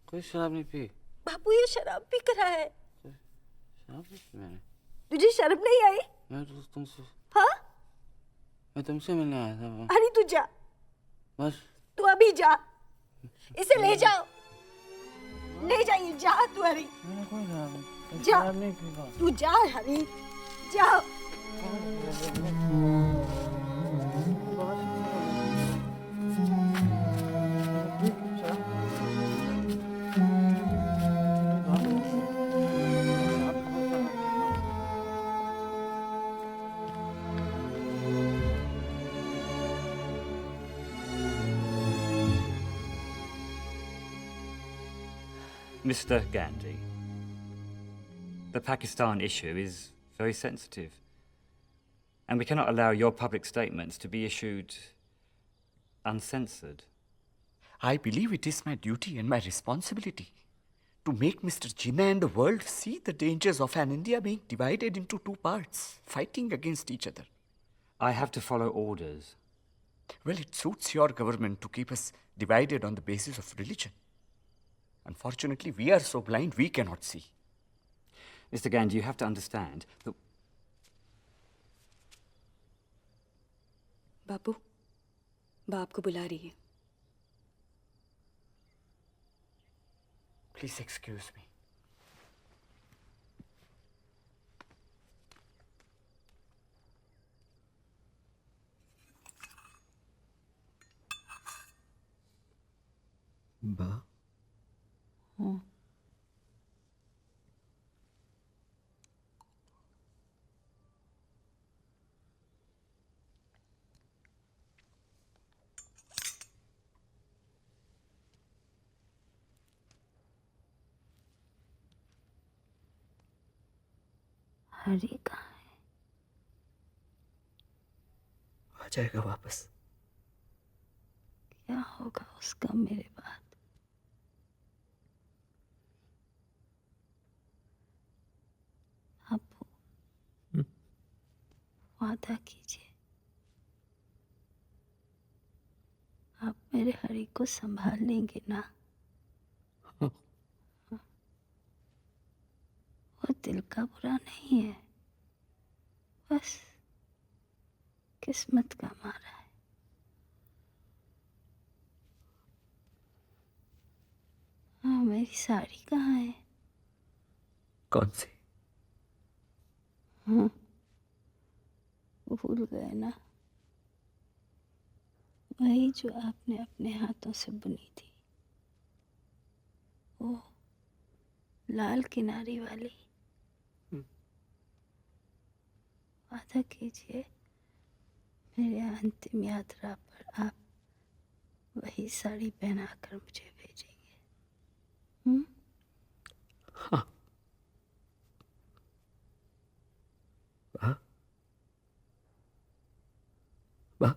कोई शराब नहीं पी। बापू ये शराब पी कर आया है। शराब नहीं पी मैंने। तुझे शर्म नहीं आई? मैं तो तुमसे हाँ? मैं तुमसे मिलने आया था माँ। अरे तू जा, बस तू अभी जा, इसे ले जाओ, ले जाइए, जा तू हरी, जा, तू जा हरी, जाओ। Mr. Gandhi, the Pakistan issue is very sensitive, and we cannot allow your public statements to be issued uncensored. I believe it is my duty and my responsibility to make Mr. Jinnah and the world see the dangers of an India being divided into two parts, fighting against each other. I have to follow orders. Well, it suits your government to keep us divided on the basis of religion. Unfortunately, we are so blind we cannot see. Mr. Gandhi, you have to understand that... बापू, बाप को बुला रही है। Please excuse me. बा हरी कहाँ है? आ जाएगा वापस। क्या होगा उसका मेरे बाद? बापू, वादा कीजिए, आप मेरे हरी को संभाल लेंगे ना? वो दिल का बुरा नहीं है, बस किस्मत का मारा है। हाँ, मेरी साड़ी कहाँ है? कौन सी? हाँ, भूल गए ना? वही जो आपने अपने हाथों से बुनी थी, वो लाल किनारी वाली। वादा कीजिए, मेरे अंतिम यात्रा पर आप वही साड़ी पहनाकर मुझे भेजेंगे। हाँ। बा बा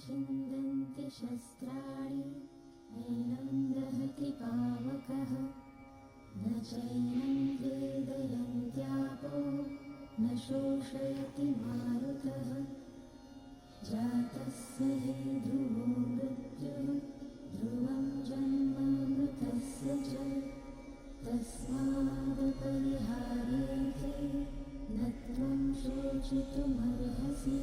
छिन्दन्ति शस्त्राणि नैनं दहति पावकः न चैनं वेदयन्त्यापो न शोषयति मारुतः जातस्य हि ध्रुवो मृत्युः ध्रुवं जन्मामृतस्य च तस्मादपरिहार्येते न त्वं शोचितुमर्हसि।